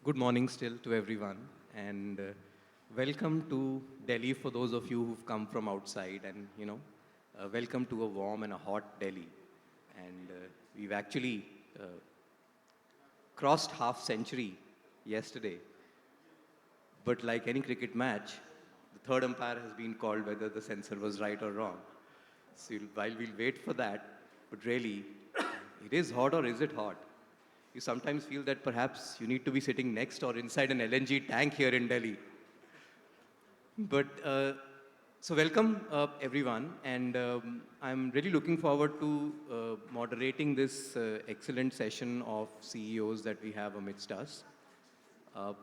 good morning still to everyone, and welcome to Delhi for those of you who've come from outside, and welcome to a warm and a hot Delhi. And we've actually crossed half century yesterday, but like any cricket match, the third umpire has been called whether the censor was right or wrong. So while we'll wait for that, but really, it is hot or is it hot? You sometimes feel that perhaps you need to be sitting next or inside an LNG tank here in Delhi. But so welcome everyone, and I'm really looking forward to moderating this excellent session of CEOs that we have amidst us. Uh,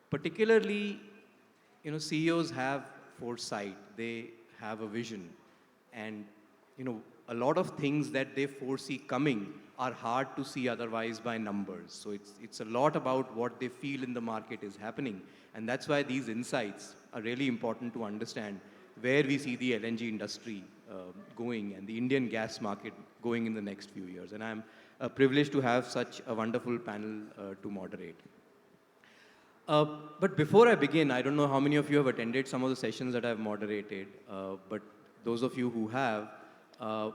Particularly, CEOs have foresight, they have a vision, and a lot of things that they foresee coming are hard to see otherwise by numbers. So it's a lot about what they feel in the market is happening, and that's why these insights are really important to understand where we see the LNG industry going and the Indian gas market going in the next few years. And I'm privileged to have such a wonderful panel to moderate. But before I begin, I don't know how many of you have attended some of the sessions that I've moderated, but those of you who have,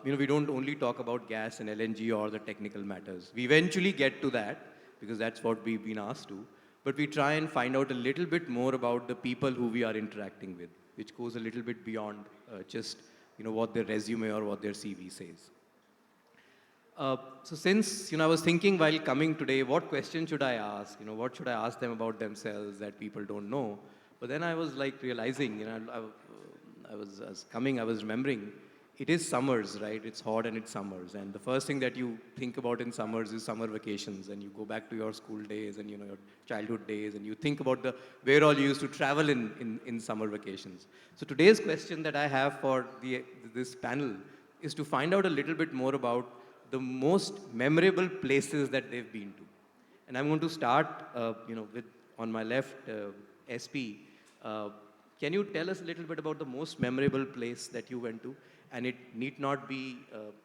we don't only talk about gas and LNG or the technical matters. We eventually get to that because that's what we've been asked to, but we try and find out a little bit more about the people who we are interacting with, which goes a little bit beyond just what their resume or what their CV says. So since I was thinking while coming today, what question should I ask? What should I ask them about themselves that people don't know? But then I was like realizing, I was coming, I was remembering, it is summers, right? It's hot and it's summers, and the first thing that you think about in summers is summer vacations, and you go back to your school days and your childhood days, and you think about where all you used to travel in summer vacations. So today's question that I have for this panel is to find out a little bit more about the most memorable places that they've been to. And I'm going to start, with on my left, SP. Can you tell us a little bit about the most memorable place that you went to? And it need not be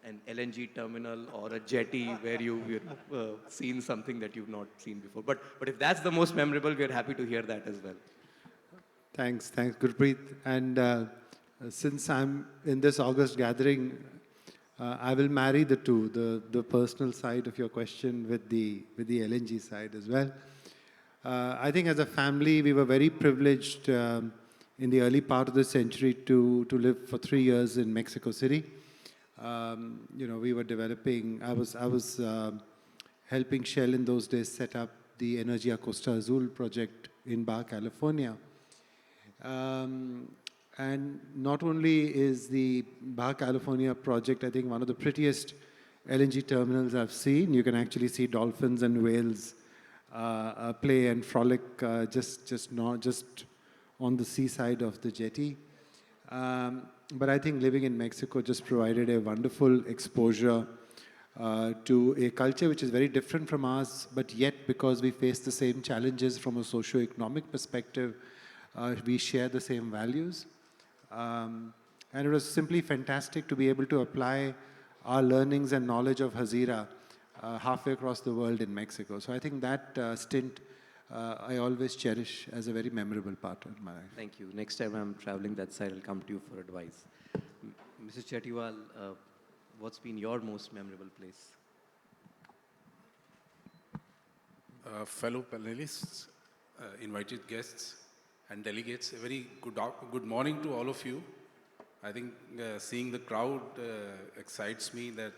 an LNG terminal or a jetty where you've seen something that you've not seen before. But if that's the most memorable, we're happy to hear that as well. Thanks, Gurpreet. And since I'm in this August gathering, I will marry the two, the personal side of your question with the LNG side as well. I think as a family, we were very privileged in the early part of the century to live for 3 years in Mexico City. We were developing, I was helping Shell in those days set up the Energía Costa Azul project in Baja California. And not only is the Baja California project, I think, one of the prettiest LNG terminals I've seen. You can actually see dolphins and whales play and frolic just on the seaside of the jetty. But I think living in Mexico just provided a wonderful exposure to a culture which is very different from ours, but yet because we face the same challenges from a socio-economic perspective, we share the same values. And it was simply fantastic to be able to apply our learnings and knowledge of Hazira halfway across the world in Mexico. So I think that stint I always cherish as a very memorable part of my life. Thank you. Next time I'm traveling that side, I'll come to you for advice. Mrs. Chettiwal, what's been your most memorable place? Fellow panelists, invited guests, and delegates, a very good morning to all of you. I think seeing the crowd excites me that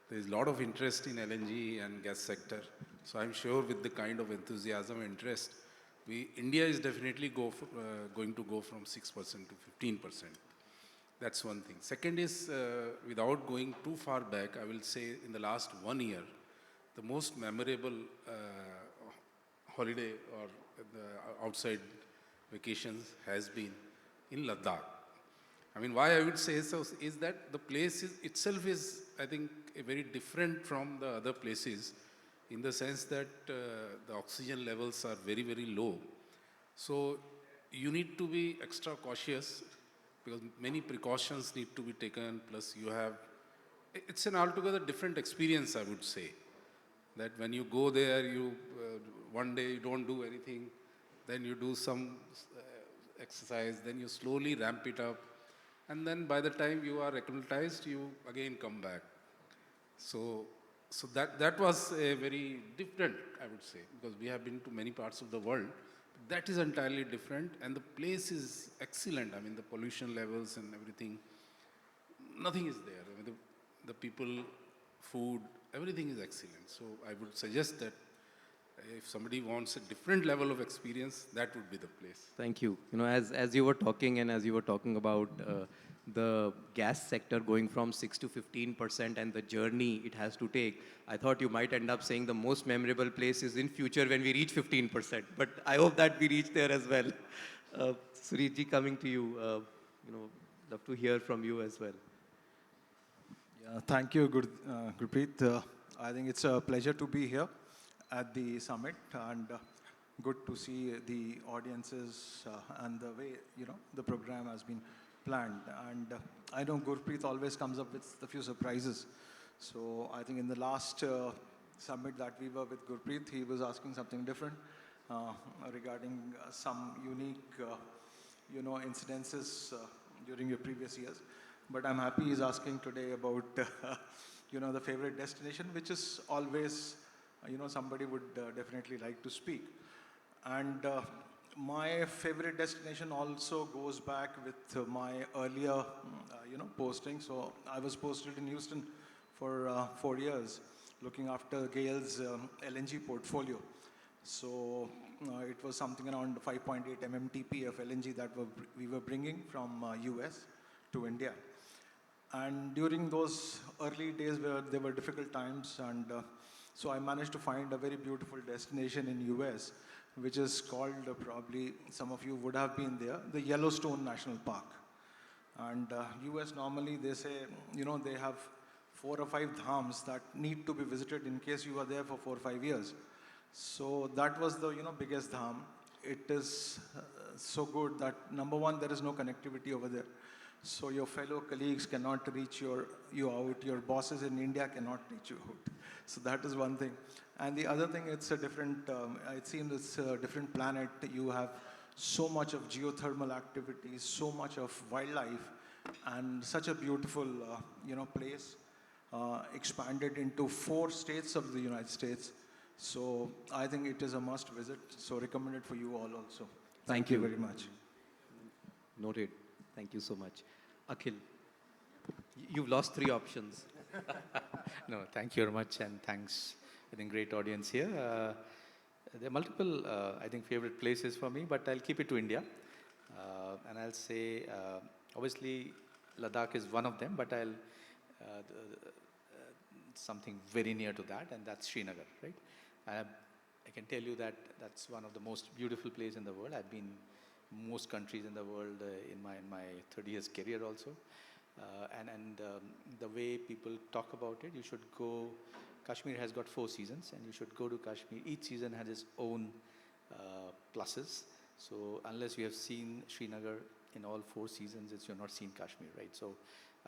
there is a lot of interest in LNG and gas sector. So I'm sure with the kind of enthusiasm and interest, India is definitely going to go from 6% to 15%. That's one thing. Second is, without going too far back, I will say in the last 1 year, the most memorable holiday or the outside vacations has been in Ladakh. I mean, why I would say so is that the place itself is, I think, very different from the other places in the sense that the oxygen levels are very, very low. So you need to be extra cautious because many precautions need to be taken, plus it's an altogether different experience, I would say. That when you go there, one day you don't do anything, then you do some exercise, then you slowly ramp it up, and then by the time you are acclimatized, you again come back. So, that was a very different, I would say, because we have been to many parts of the world. That is entirely different, and the place is excellent. I mean, the pollution levels and everything, nothing is there. I mean, the people, food, everything is excellent. So I would suggest that if somebody wants a different level of experience, that would be the place. Thank you. You know, as you were talking and as you were talking about the gas sector going from 6 to 15% and the journey it has to take, I thought you might end up saying the most memorable place is in future when we reach 15%. But I hope that we reach there as well. Surijji, coming to you, you know, love to hear from you as well. Yeah, thank you, Gurpreet. I think it's a pleasure to be here at the summit, and good to see the audiences and the way the program has been planned. And I know Gurpreet always comes up with a few surprises. So I think in the last summit that we were with Gurpreet, he was asking something different regarding some unique, incidences during your previous years. But I'm happy he's asking today about, the favorite destination, which is always, somebody would definitely like to speak. And my favorite destination also goes back with my earlier, posting. So I was posted in Houston for 4 years, looking after Gale's LNG portfolio. So it was something around 5.8 MMTP of LNG that we were bringing from US to India. And during those early days where there were difficult times, and so I managed to find a very beautiful destination in US, which is called, probably some of you would have been there, the Yellowstone National Park. And US normally they say, they have 4 or 5 dhams that need to be visited in case you are there for 4 or 5 years. So that was the, biggest dham. It is so good that number one, there is no connectivity over there. So your fellow colleagues cannot reach you out. Your bosses in India cannot reach you out. So that is one thing. And the other thing, it's a different, it seems it's a different planet. You have so much of geothermal activities, so much of wildlife, and such a beautiful, place, expanded into 4 states of the United States. So I think it is a must visit. So recommended for you all also. Thank you very much. Noted. Thank you so much. Akhil, you've lost 3 options. No, thank you very much, and thanks. I think great audience here. There are multiple, I think, favorite places for me, but I'll keep it to India. And I'll say, obviously, Ladakh is one of them, but something very near to that, and that's Srinagar, right? I can tell you that that's one of the most beautiful places in the world. I've been most countries in the world in my 30 years career also. And the way people talk about it, you should go. Kashmir has got 4 seasons, and you should go to Kashmir. Each season has its own pluses. So unless you have seen Srinagar in all 4 seasons, you've not seen Kashmir, right? So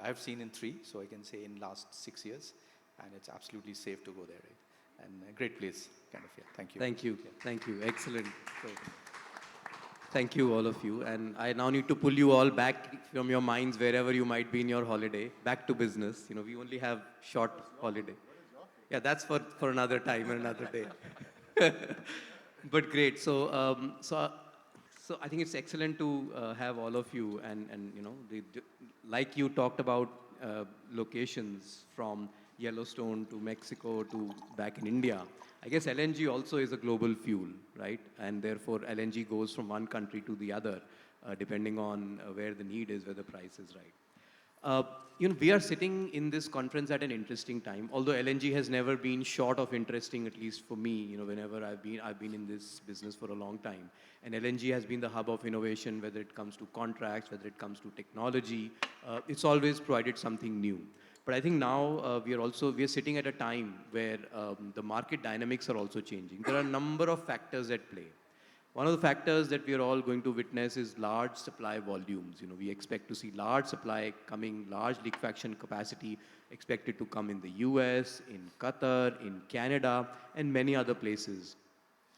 I have seen in 3, so I can say in last 6 years, and it's absolutely safe to go there, right? And a great place, kind of, yeah. Thank you. Thank you. Thank you. Excellent. So, thank you, all of you. And I now need to pull you all back from your minds, wherever you might be in your holiday, back to business. We only have short holiday. Yeah, that's for another time and another day. But great. So I think it's excellent to have all of you, and like you talked about locations from Yellowstone to Mexico to back in India. I guess LNG also is a global fuel, right? And therefore LNG goes from one country to the other, depending on where the need is, where the price is right. We are sitting in this conference at an interesting time. Although LNG has never been short of interesting, at least for me. Whenever I've been in this business for a long time, and LNG has been the hub of innovation. Whether it comes to contracts, whether it comes to technology, it's always provided something new. But I think now we are sitting at a time where the market dynamics are also changing. There are a number of factors at play. One of the factors that we are all going to witness is large supply volumes. We expect to see large supply coming, large liquefaction capacity expected to come in the US, in Qatar, in Canada, and many other places.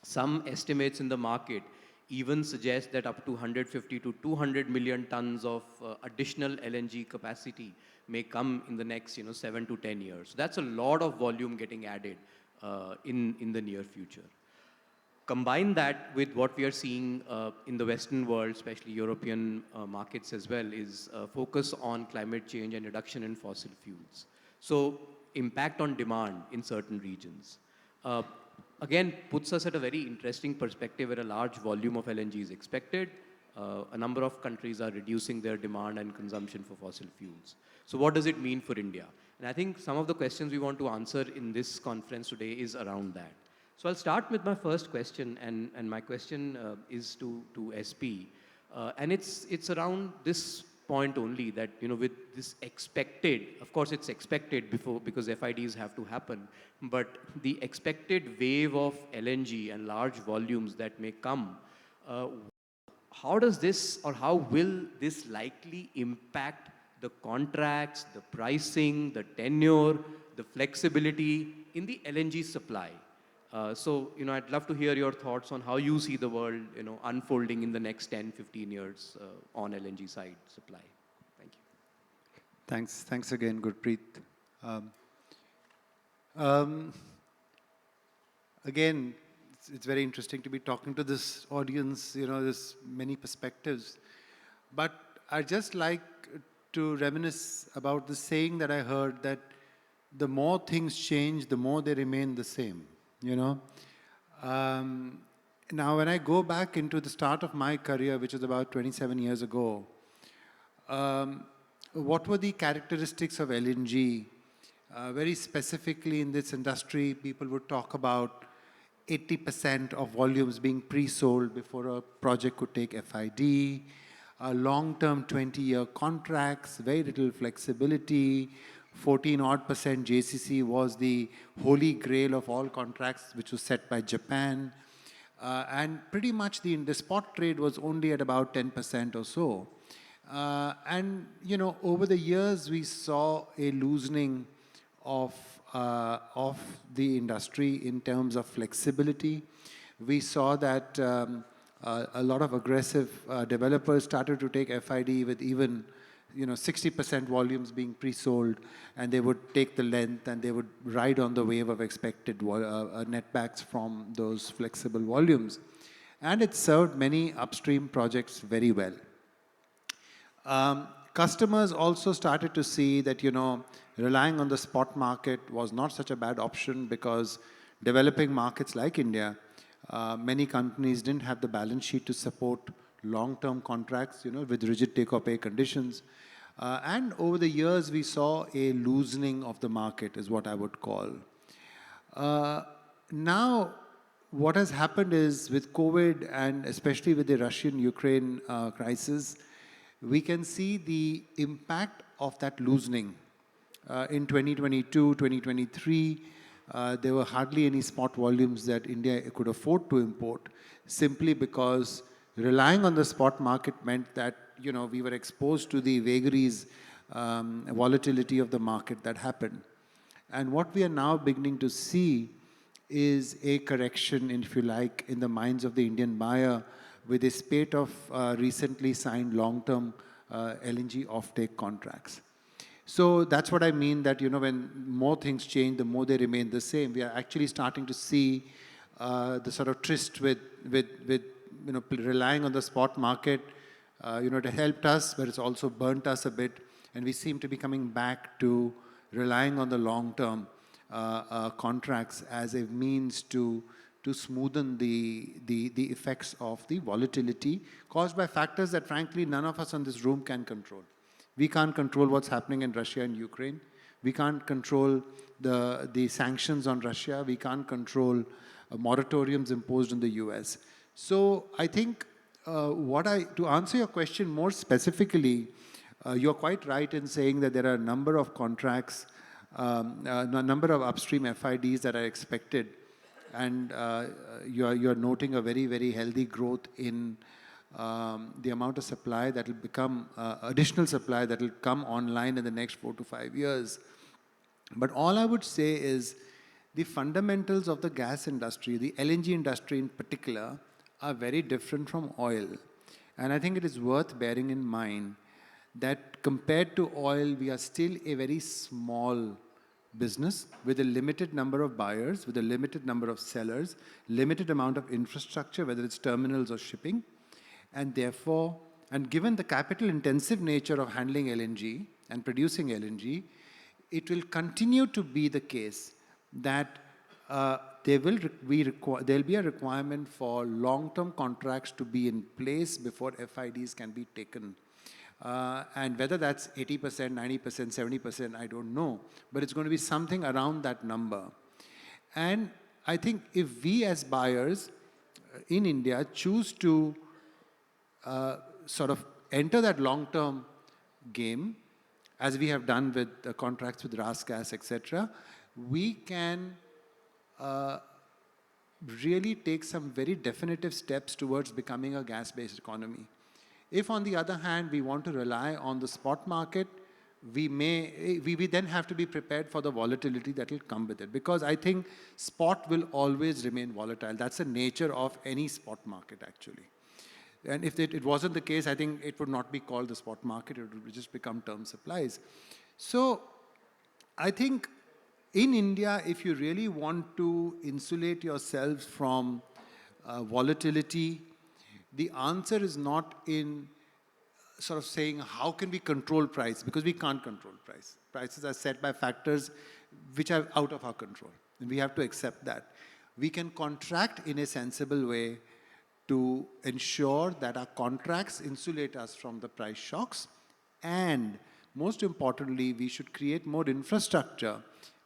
Some estimates in the market even suggest that up to 150 to 200 million tons of additional LNG capacity may come in the next 7 to 10 years. So that's a lot of volume getting added in the near future. Combine that with what we are seeing in the Western world, especially European markets as well, is focus on climate change and reduction in fossil fuels. So impact on demand in certain regions. Uh, Again, puts us at a very interesting perspective where a large volume of LNG is expected. A number of countries are reducing their demand and consumption for fossil fuels. So what does it mean for India? And I think some of the questions we want to answer in this conference today is around that. So I'll start with my first question, and my question is to SP, and it's around this point only that with this expected, of course it's expected before because FIDs have to happen, but the expected wave of LNG and large volumes that may come, how does this or how will this likely impact the contracts, the pricing, the tenure, the flexibility in the LNG supply? So, I'd love to hear your thoughts on how you see the world, unfolding in the next 10, 15 years on LNG side supply. Thank you. Thanks again, Gurpreet. Um, Again, it's very interesting to be talking to this audience, there's many perspectives. But I'd just like to reminisce about the saying that I heard that the more things change, the more they remain the same. Now, when I go back into the start of my career, which is about 27 years ago, what were the characteristics of LNG? Very specifically in this industry, people would talk about 80% of volumes being pre-sold before a project could take FID, long-term 20-year contracts, very little flexibility, 14% JCC was the holy grail of all contracts, which was set by Japan. And pretty much the spot trade was only at about 10% or so. And, over the years, we saw a loosening of the industry in terms of flexibility. We saw that a lot of aggressive developers started to take FID with even 60% volumes being pre-sold, and they would take the length and they would ride on the wave of expected netbacks from those flexible volumes. And it served many upstream projects very well. Customers also started to see that, relying on the spot market was not such a bad option because developing markets like India, many companies didn't have the balance sheet to support long-term contracts, with rigid take-or-pay conditions. And over the years, we saw a loosening of the market, is what I would call. Now, what has happened is with COVID and especially with the Russian-Ukraine crisis, we can see the impact of that loosening. In 2022, 2023, there were hardly any spot volumes that India could afford to import, simply because relying on the spot market meant that, we were exposed to the vagaries, volatility of the market that happened. And what we are now beginning to see is a correction, if you like, in the minds of the Indian buyer with a spate of recently signed long-term LNG offtake contracts. So that's what I mean that, when more things change, the more they remain the same. We are actually starting to see the sort of tryst with relying on the spot market. It helped us, but it's also burnt us a bit. And we seem to be coming back to relying on the long-term contracts as a means to smoothen the effects of the volatility caused by factors that, frankly, none of us in this room can control. We can't control what's happening in Russia and Ukraine. We can't control the sanctions on Russia. We can't control moratoriums imposed in the US. So I think to answer your question more specifically, you're quite right in saying that there are a number of contracts, a number of upstream FIDs that are expected. And you're noting a very, very healthy growth in the amount of supply that will become, additional supply that will come online in the next 4 to 5 years. But all I would say is the fundamentals of the gas industry, the LNG industry in particular, are very different from oil. And I think it is worth bearing in mind that compared to oil, we are still a very small business with a limited number of buyers, with a limited number of sellers, limited amount of infrastructure, whether it's terminals or shipping. And therefore, and given the capital intensive nature of handling LNG and producing LNG, it will continue to be the case that there'll be a requirement for long-term contracts to be in place before FIDs can be taken. And whether that's 80%, 90%, 70%, I don't know. But it's going to be something around that number. And I think if we as buyers in India choose to sort of enter that long-term game, as we have done with the contracts with RasGas, etc., we can really take some very definitive steps towards becoming a gas-based economy. If, on the other hand, we want to rely on the spot market, we then have to be prepared for the volatility that will come with it. Because I think spot will always remain volatile. That's the nature of any spot market, actually. And if it wasn't the case, I think it would not be called the spot market. It would just become term supplies. So I think in India, if you really want to insulate yourselves from volatility, the answer is not in sort of saying, how can we control price? Because we can't control price. Prices are set by factors which are out of our control. And we have to accept that. We can contract in a sensible way to ensure that our contracts insulate us from the price shocks. And most importantly, we should create more infrastructure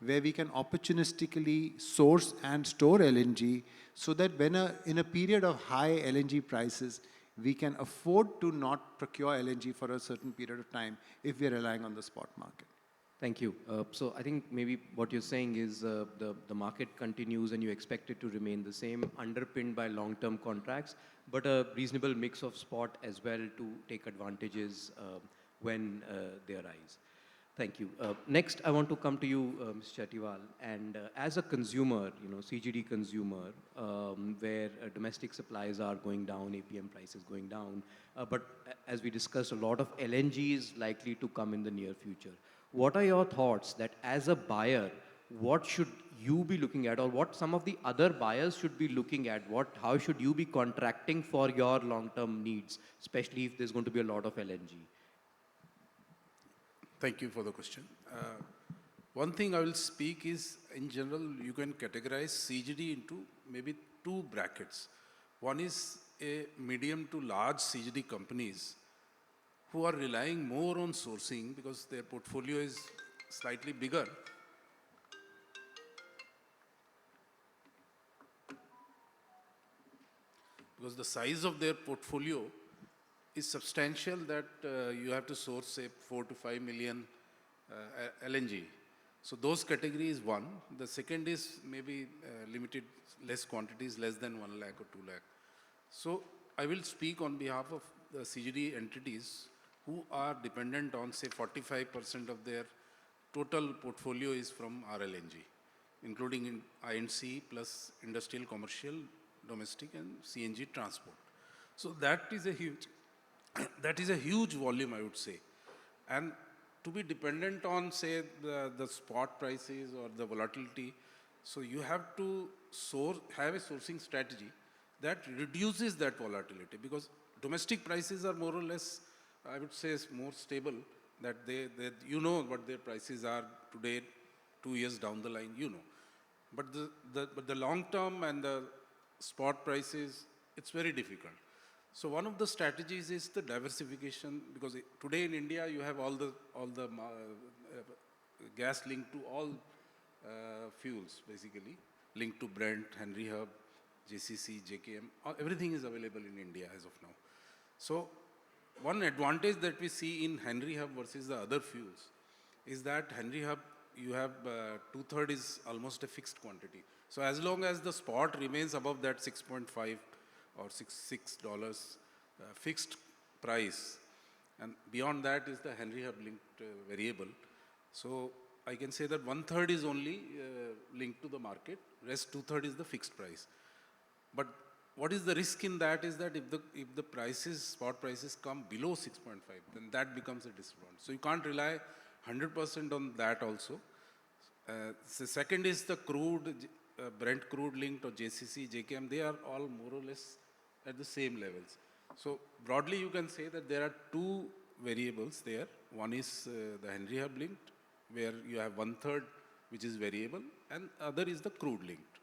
where we can opportunistically source and store LNG so that when in a period of high LNG prices, we can afford to not procure LNG for a certain period of time if we are relying on the spot market. Thank you. So I think maybe what you're saying is the market continues and you expect it to remain the same, underpinned by long-term contracts, but a reasonable mix of spot as well to take advantages when they arise. Thank you. Next, I want to come to you, Mr. Chatiwal. And as a consumer, CGD consumer, where domestic supplies are going down, APM prices going down, but as we discussed, a lot of LNG is likely to come in the near future. What are your thoughts that as a buyer, what should you be looking at, or what some of the other buyers should be looking at? How should you be contracting for your long-term needs, especially if there's going to be a lot of LNG? Thank you for the question. One thing I will speak is, in general, you can categorize CGD into maybe two brackets. One is a medium to large CGD companies who are relying more on sourcing because their portfolio is slightly bigger. Because the size of their portfolio is substantial that you have to source, say, 4 to 5 million LNG. So those categories, one. The second is maybe limited, less quantities, less than 1 lakh or 2 lakh. So I will speak on behalf of the CGD entities who are dependent on, say, 45% of their total portfolio is from RLNG, including in I&C plus industrial, commercial, domestic, and CNG transport. So that is a huge volume, I would say. And to be dependent on, say, the spot prices or the volatility, so you have to have a sourcing strategy that reduces that volatility, because domestic prices are more or less, I would say, more stable, that you know what their prices are today, 2 years down the line, you know. But the long term and the spot prices, it's very difficult. So one of the strategies is the diversification, because today in India you have all the gas linked to all fuels, basically linked to Brent, Henry Hub, JCC, JKM. Everything is available in India as of now. So one advantage that we see in Henry Hub versus the other fuels is that Henry Hub, you have 2/3 is almost a fixed quantity. So as long as the spot remains above that 6.5 or $6 fixed price, and beyond that is the Henry Hub linked variable. So I can say that 1/3 is only linked to the market, rest 2/3 is the fixed price. But what is the risk in that is that if the prices, spot prices come below 6.5, then that becomes a disadvantage. So you can't rely 100% on that also. The second is the crude, Brent crude linked or JCC, JKM, they are all more or less at the same levels. So broadly you can say that there are two variables there. One is the Henry Hub linked, where you have 1/3 which is variable, and other is the crude linked.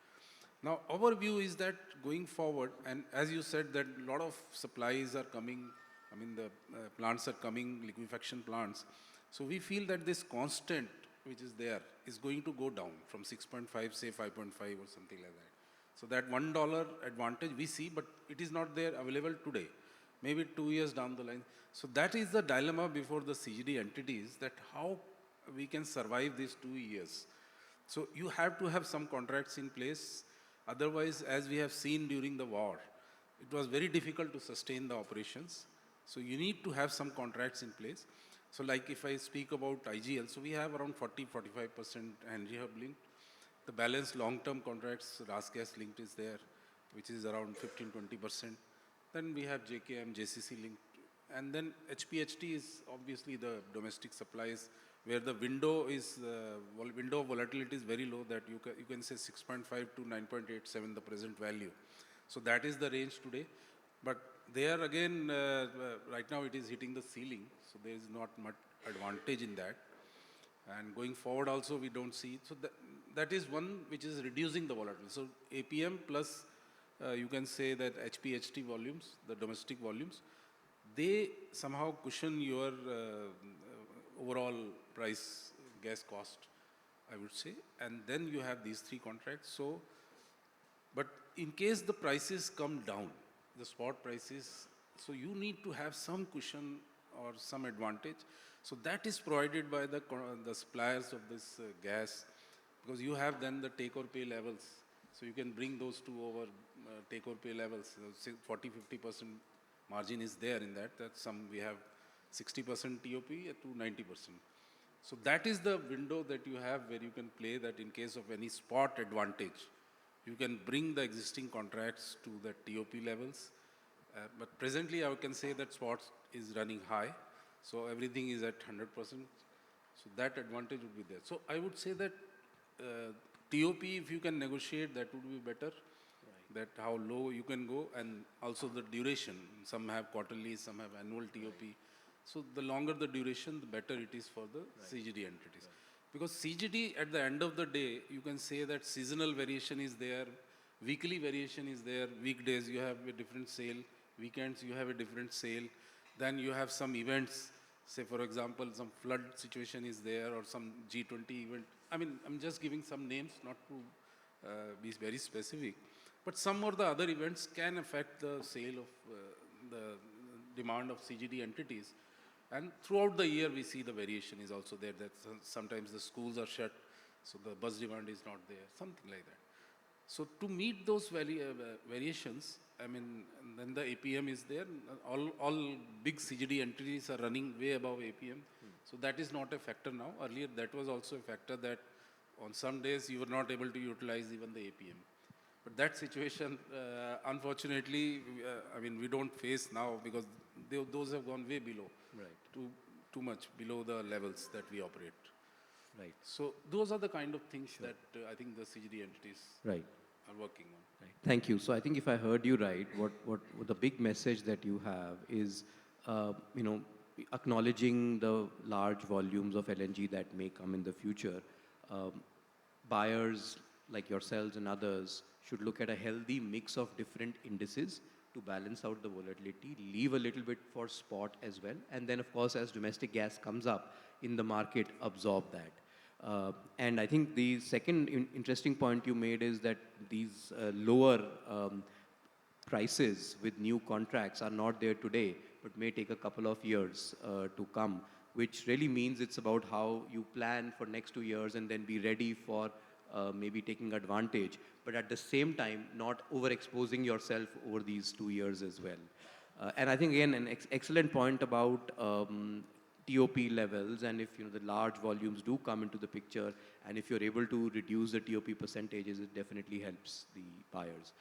Now our view is that going forward, and as you said that a lot of supplies are coming, I mean the plants are coming, liquefaction plants. So we feel that this constant which is there is going to go down from 6.5, say 5.5 or something like that. So that $1 advantage we see, but it is not there available today. Maybe 2 years down the line. So that is the dilemma before the CGD entities, that how we can survive these 2 years. So you have to have some contracts in place. Otherwise, as we have seen during the war, it was very difficult to sustain the operations. So you need to have some contracts in place. So like if I speak about IGL, so we have around 40-45% Henry Hub linked. The balance long-term contracts, RAS gas linked is there, which is around 15-20%. Then we have JKM, JCC linked. And then HPHT is obviously the domestic supplies, where the window is, window of volatility is very low, that you can say 6.5 to 9.87, the present value. So that is the range today. But there again, right now it is hitting the ceiling, so there is not much advantage in that. And going forward also we don't see. So that is one which is reducing the volatility. So APM plus you can say that HPHT volumes, the domestic volumes, they somehow cushion your overall price, gas cost, I would say. And then you have these three contracts. So, but in case the prices come down, the spot prices, so you need to have some cushion or some advantage. So that is provided by the suppliers of this gas, because you have then the take or pay levels. So you can bring those two over take or pay levels. 40-50% margin is there in that. That's some, we have 60% TOP to 90%. So that is the window that you have where you can play, that in case of any spot advantage, you can bring the existing contracts to the TOP levels. But presently I can say that spot is running high. So everything is at 100%. So that advantage would be there. So I would say that TOP, if you can negotiate, that would be better. Right. That how low you can go, and also the duration. Some have quarterly, some have annual TOP. So the longer the duration, the better it is for the CGD entities. Right. Because CGD, at the end of the day, you can say that seasonal variation is there, weekly variation is there, weekdays you have a different sale, weekends you have a different sale, then you have some events, say for example, some flood situation is there, or some G20 event. I mean, I'm just giving some names, not to be very specific, but some or the other events can affect the sale of the demand of CGD entities. And throughout the year, we see the variation is also there, that sometimes the schools are shut, so the bus demand is not there, something like that. So to meet those variations, I mean, then the APM is there. All big CGD entities are running way above APM. So that is not a factor now. Earlier, that was also a factor, that on some days you were not able to utilize even the APM. But that situation, unfortunately, I mean, we don't face now, because those have gone way below. Right. Too much below the levels that we operate. Right. So those are the kind of things that I think the CGD entities are working on. Right. Thank you. So I think if I heard you right, what the big message that you have is, you know, acknowledging the large volumes of LNG that may come in the future. Buyers like yourselves and others should look at a healthy mix of different indices to balance out the volatility, leave a little bit for spot as well, and then of course as domestic gas comes up in the market, absorb that. And I think the second interesting point you made is that these lower prices with new contracts are not there today, but may take a couple of years to come, which really means it's about how you plan for next 2 years and then be ready for maybe taking advantage, but at the same time, not overexposing yourself over these 2 years as well. And I think again, an excellent point about TOP levels, and if the large volumes do come into the picture, and if you're able to reduce the TOP percentages, it definitely helps the buyers.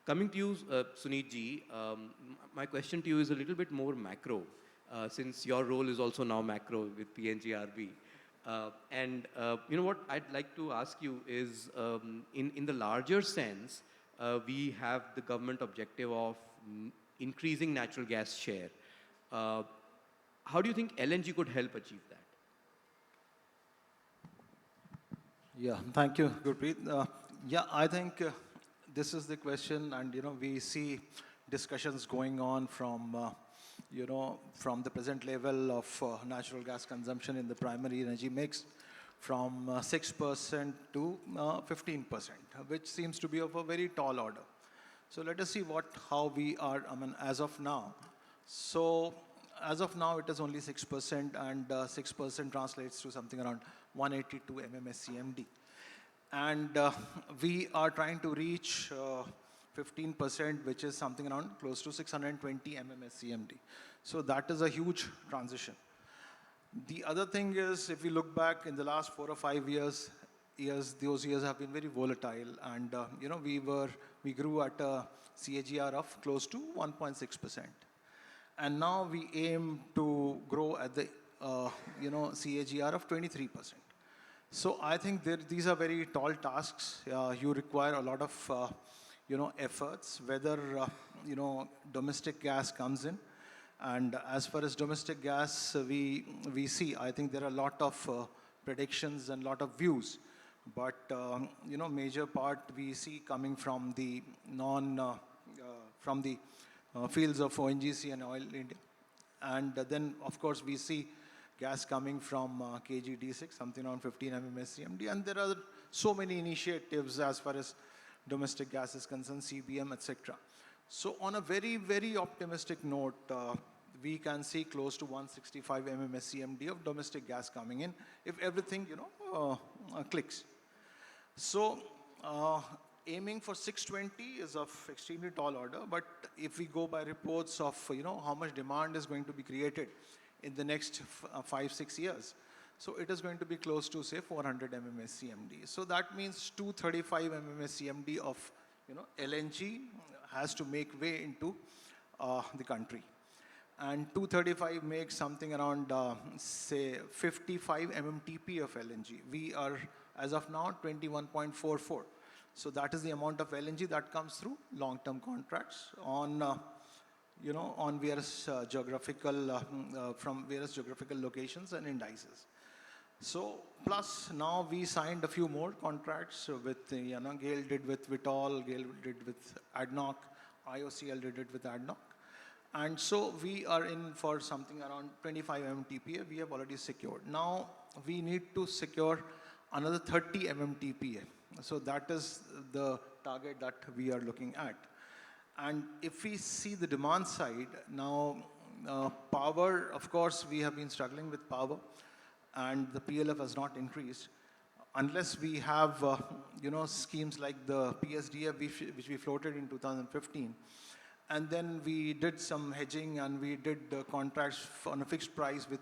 Coming to you, Suneet ji, my question to you is a little bit more macro, since your role is also now macro with PNGRB. What I'd like to ask you is, in the larger sense, we have the government objective of increasing natural gas share. How do you think LNG could help achieve that? Yeah, thank you, Gurpreet. Yeah, I think this is the question, and we see discussions going on from from the present level of natural gas consumption in the primary energy mix, from 6% to 15%, which seems to be of a very tall order. So let us see how we are, as of now. So as of now, it is only 6%, and 6% translates to something around 182 MMSCMD. And we are trying to reach 15%, which is something around close to 620 MMSCMD. So that is a huge transition. The other thing is, if we look back in the last 4 or 5 years, those years have been very volatile, and we grew at a CAGR of close to 1.6%, and now we aim to grow at the CAGR of 23%. So I think these are very tall tasks. You require a lot of efforts, whether domestic gas comes in. And as far as domestic gas, we see, I think there are a lot of predictions and a lot of views. But, major part we see coming from the fields of ONGC and Oil India. And then, of course, we see gas coming from KG-D6, something around 15 MMSCMD. And there are so many initiatives as far as domestic gas is concerned, CBM, etc. So on a very, very optimistic note, we can see close to 165 MMSCMD of domestic gas coming in if everything, clicks. So aiming for 620 is of extremely tall order, but if we go by reports of, how much demand is going to be created in the next 5-6 years, so it is going to be close to, say, 400 MMSCMD. So that means 235 MMSCMD of, LNG has to make way into the country. And 235 makes something around, say, 55 MMTP of LNG. We are, as of now, 21.44. So that is the amount of LNG that comes through long-term contracts on, on various from various geographical locations and indices. So, plus now we signed a few more contracts with, GAIL did with Vitol, GAIL did with ADNOC, IOCL did it with ADNOC. And so we are in for something around 25 MMTPA we have already secured. Now we need to secure another 30 MMTPA. So that is the target that we are looking at. And if we see the demand side, now power, of course, we have been struggling with power, and the PLF has not increased. Unless we have, schemes like the PSDF, which we floated in 2015. And then we did some hedging, and we did contracts on a fixed price with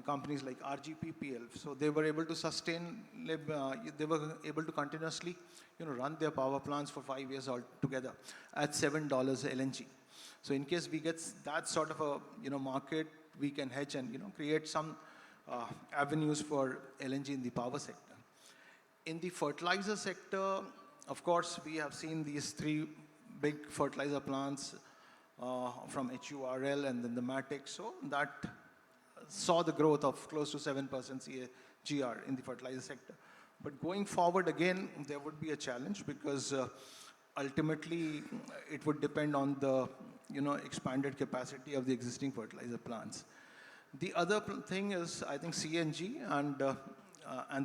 companies like RGPPL. So they were able to sustain, they were able to continuously run their power plants for 5 years altogether at $7 LNG. So in case we get that sort of a market, we can hedge and create some avenues for LNG in the power sector. In the fertilizer sector, of course, we have seen these 3 big fertilizer plants from HURL and then the Matic. So that saw the growth of close to 7% CAGR in the fertilizer sector. But going forward, again, there would be a challenge because ultimately it would depend on the expanded capacity of the existing fertilizer plants. The other thing is, I think, CNG and the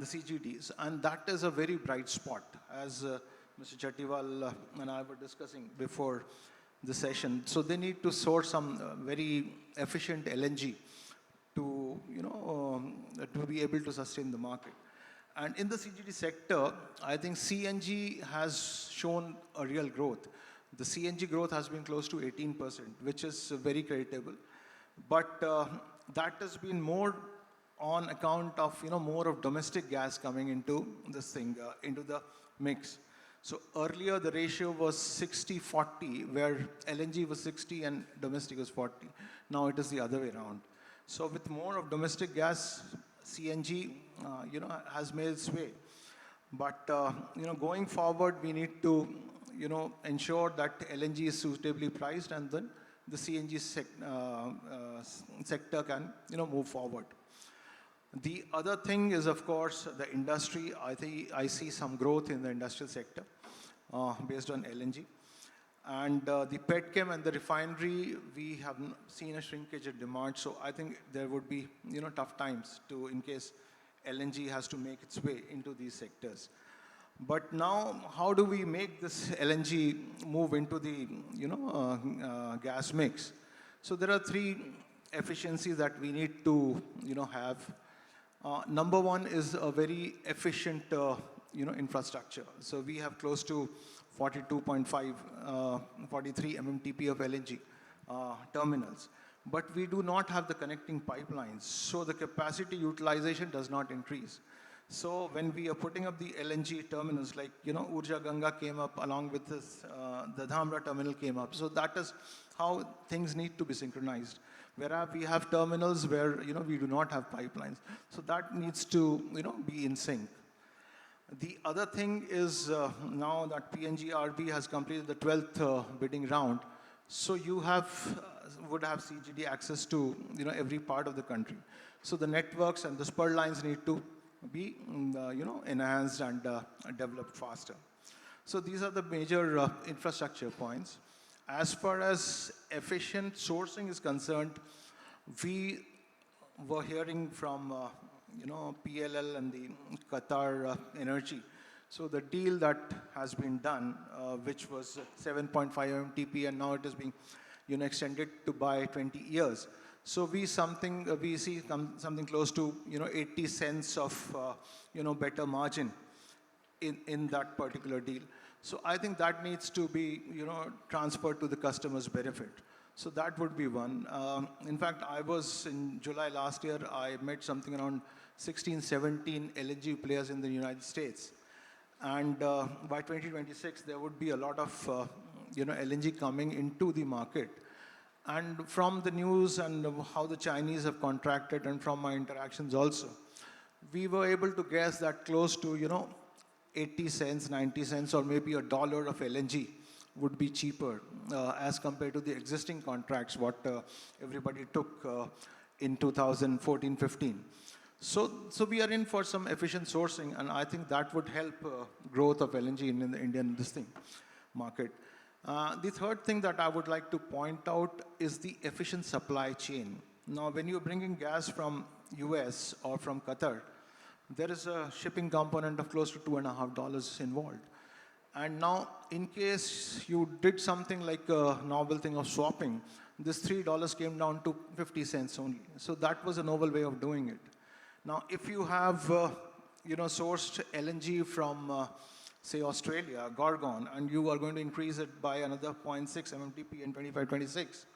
CGDs, and that is a very bright spot, as Mr. Chattiwal and I were discussing before the session. So they need to source some very efficient LNG to to be able to sustain the market. And in the CGD sector, I think CNG has shown a real growth. The CNG growth has been close to 18%, which is very creditable. But that has been more on account of, more of domestic gas coming into this thing, into the mix. So earlier the ratio was 60-40, where LNG was 60 and domestic was 40. Now it is the other way around. So with more of domestic gas, CNG, has made its way. But going forward, we need to ensure that LNG is suitably priced, and then the CNG sector can move forward. The other thing is, of course, the industry. I think I see some growth in the industrial sector based on LNG. And the petchem and the refinery, we have seen a shrinkage in demand. So I think there would be tough times in case LNG has to make its way into these sectors. But now, how do we make this LNG move into the gas mix? So there are three efficiencies that we need to have. Number one is a very efficient infrastructure. So we have close to 42.5, 43 MMTP of LNG terminals. But we do not have the connecting pipelines, so the capacity utilization does not increase. So when we are putting up the LNG terminals, like Urja Ganga came up along with this, the Dhamra terminal came up. So that is how things need to be synchronized. Whereas we have terminals where we do not have pipelines, so that needs to be in sync. The other thing is now that PNGRB has completed the 12th bidding round, so you would have CGD access to every part of the country. So the networks and the spur lines need to be enhanced and developed faster. So these are the major infrastructure points. As far as efficient sourcing is concerned, we were hearing from PLL and the Qatar Energy. So the deal that has been done, which was 7.5 MTP, and now it is being extended to by 20 years. So we see something close to 80 cents of better margin in that particular deal. So I think that needs to be transferred to the customer's benefit. So that would be one. In fact, I was in July last year, I met something around 16, 17 LNG players in the United States. And by 2026, there would be a lot of LNG coming into the market. And from the news and how the Chinese have contracted, and from my interactions also, we were able to guess that close to 80 cents, 90 cents, or maybe $1 of LNG would be cheaper as compared to the existing contracts what everybody took in 2014-15. So we are in for some efficient sourcing, and I think that would help growth of LNG in the Indian market. The third thing that I would like to point out is the efficient supply chain. Now, when you're bringing gas from US or from Qatar, there is a shipping component of close to $2.50 involved. And now, in case you did something like a novel thing of swapping, this $3 came down to 50 cents only. So that was a novel way of doing it. Now, if you have, sourced LNG from, say, Australia, Gorgon, and you are going to increase it by another 0.6 MMTP in 25-26,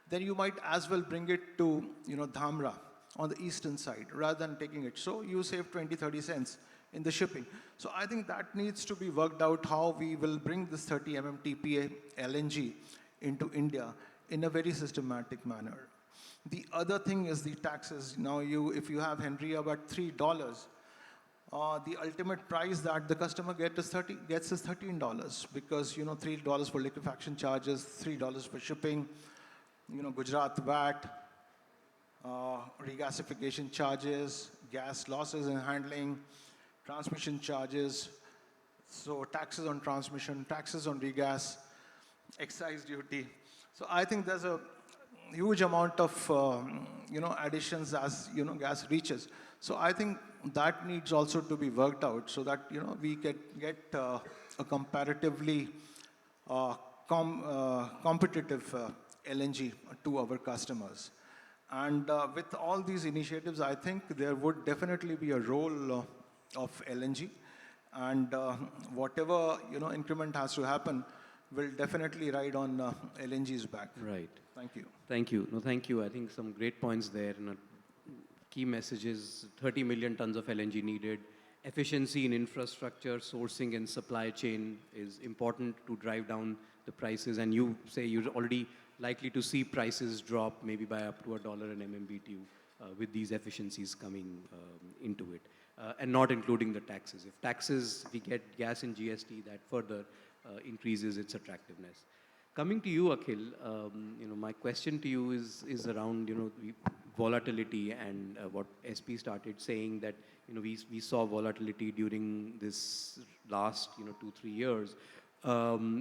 then you might as well bring it to, Dhamra on the eastern side rather than taking it. So you save 20-30 cents in the shipping. So I think that needs to be worked out, how we will bring this 30 MMTPA LNG into India in a very systematic manner. The other thing is the taxes. Now, if you have Henry Hub at $3, the ultimate price that the customer gets is $13, because $3 for liquefaction charges, $3 for shipping, Gujarat VAT, regasification charges, gas losses and handling, transmission charges, so taxes on transmission, taxes on regas, excise duty. So I think there's a huge amount of additions as gas reaches. So I think that needs also to be worked out, so that we can get a comparatively competitive LNG to our customers. And with all these initiatives, I think there would definitely be a role of LNG, and whatever increment has to happen will definitely ride on LNG's back. Right. Thank you. Thank you. No, thank you. I think some great points there. And key messages: 30 million tons of LNG needed. Efficiency in infrastructure, sourcing, and supply chain is important to drive down the prices. And you say you're already likely to see prices drop maybe by up to $1 an MMBTU with these efficiencies coming into it, and not including the taxes. If taxes, we get gas and GST, that further increases its attractiveness. Coming to you, Akhil, my question to you is around, the volatility and what SP started saying that, we saw volatility during this last, 2-3 years.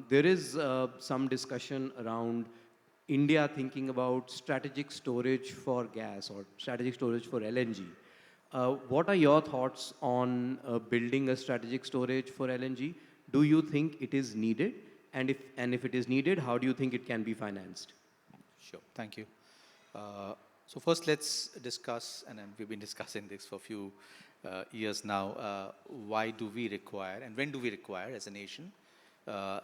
There is some discussion around India thinking about strategic storage for gas or strategic storage for LNG. What are your thoughts on building a strategic storage for LNG? Do you think it is needed? And if it is needed, how do you think it can be financed? Sure, thank you. So first let's discuss, and then we've been discussing this for a few years now, why do we require and when do we require as a nation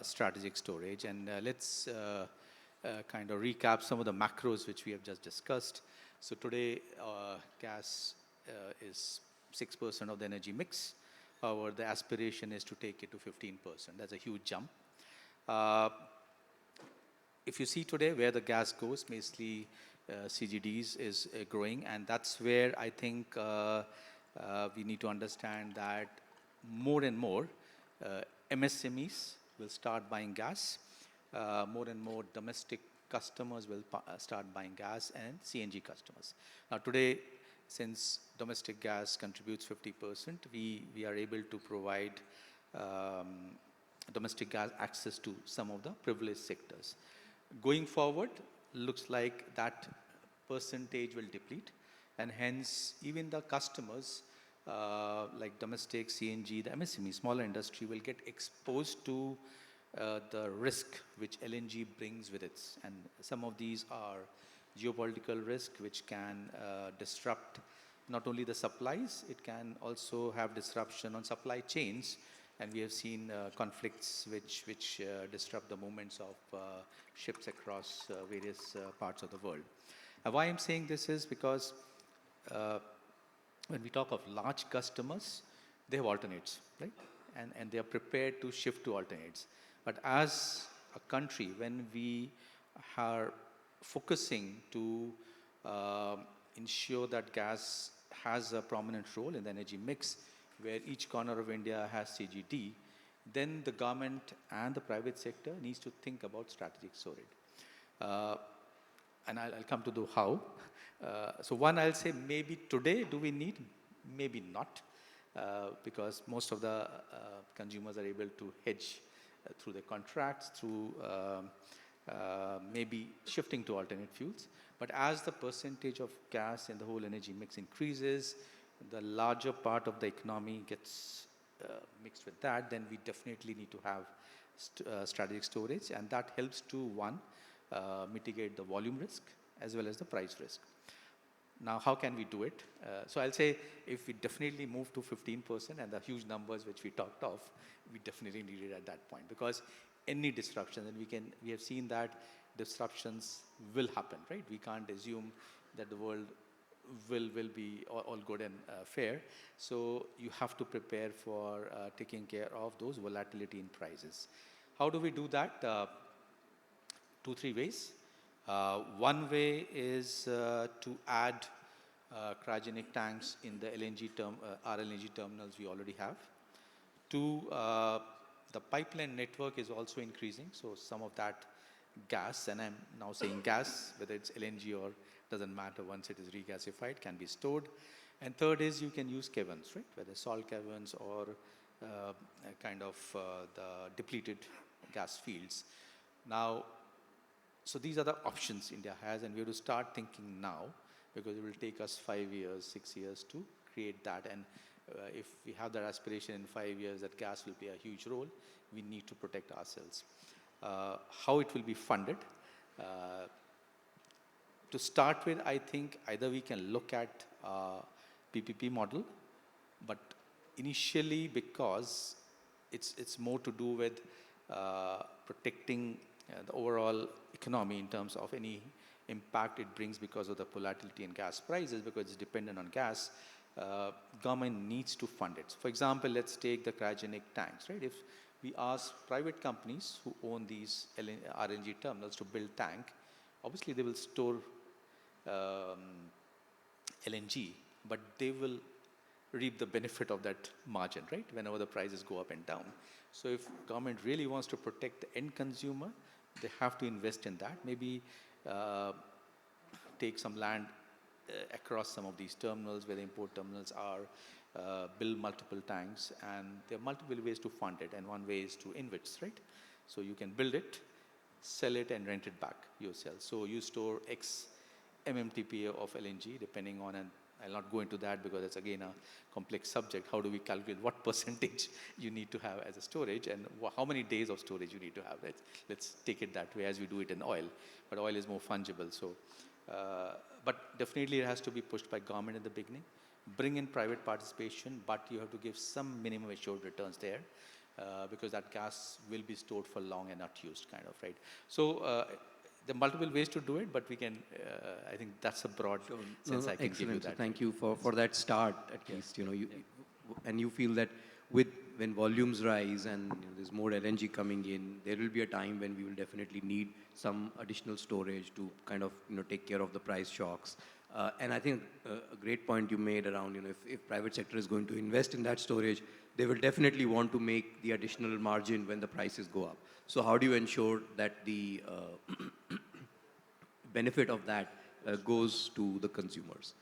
strategic storage? And let's kind of recap some of the macros which we have just discussed. So today gas is 6% of the energy mix. However, the aspiration is to take it to 15%. That's a huge jump. If you see today where the gas goes, mostly CGDs is growing, and that's where I think we need to understand that more and more MSMEs will start buying gas, more and more domestic customers will start buying gas, and CNG customers. Now today, since domestic gas contributes 50%, we are able to provide domestic gas access to some of the privileged sectors. Going forward, looks like that percentage will deplete, and hence even the customers like domestic CNG, the MSME, smaller industry will get exposed to the risk which LNG brings with it. And some of these are geopolitical risk which can disrupt not only the supplies, it can also have disruption on supply chains. And we have seen conflicts which disrupt the movements of ships across various parts of the world. Why I'm saying this is because when we talk of large customers, they have alternates, right? And they are prepared to shift to alternates. But as a country, when we are focusing to ensure that gas has a prominent role in the energy mix, where each corner of India has CGD, then the government and the private sector needs to think about strategic storage. And I'll come to the how. So one, I'll say maybe today do we need? Maybe not, because most of the consumers are able to hedge through their contracts, through maybe shifting to alternate fuels. But as the percentage of gas in the whole energy mix increases, the larger part of the economy gets mixed with that, then we definitely need to have strategic storage, and that helps to, one, mitigate the volume risk as well as the price risk. Now, how can we do it? So I'll say if we definitely move to 15% and the huge numbers which we talked of, we definitely need it at that point, because any disruption, and we have seen that disruptions will happen, right? We can't assume that the world will be all good and fair. So you have to prepare for taking care of those volatility in prices. How do we do that? 2-3 ways. One way is to add cryogenic tanks in the our LNG terminals we already have. 2, the pipeline network is also increasing, so some of that gas, and I'm now saying gas, whether it's LNG or doesn't matter, once it is regasified, can be stored. And 3rd is you can use caverns, right? Whether salt caverns or kind of the depleted gas fields. Now, so these are the options India has, and we have to start thinking now, because it will take us 5 years, 6 years to create that. And if we have that aspiration in 5 years that gas will play a huge role, we need to protect ourselves. How it will be funded? To start with, I think either we can look at PPP model, but initially, because it's more to do with protecting the overall economy in terms of any impact it brings because of the volatility in gas prices, because it's dependent on gas, government needs to fund it. For example, let's take the cryogenic tanks, right? If we ask private companies who own these RNG terminals to build tank, obviously they will store LNG, but they will reap the benefit of that margin, right? Whenever the prices go up and down. So if government really wants to protect the end consumer, they have to invest in that. Maybe take some land across some of these terminals where the import terminals are, build multiple tanks, and there are multiple ways to fund it, and one way is to invest, right? So you can build it, sell it, and rent it back yourself. So you store X MMTPA of LNG depending on, and I'll not go into that because that's again a complex subject. How do we calculate what percentage you need to have as a storage, and how many days of storage you need to have? Let's take it that way as we do it in oil, but oil is more fungible. So, but definitely it has to be pushed by government in the beginning. Bring in private participation, but you have to give some minimum assured returns there, because that gas will be stored for long and not used, kind of, right? So there are multiple ways to do it, but we can, I think that's a broad sense I can give you So that. thank you for that start, at least, and you feel that when volumes rise and there's more LNG coming in, there will be a time when we will definitely need some additional storage to kind of, take care of the price shocks. And I think a great point you made around, if private sector is going to invest in that storage, they will definitely want to make the additional margin when the prices go up. So how do you ensure that the benefit of that goes to the consumers?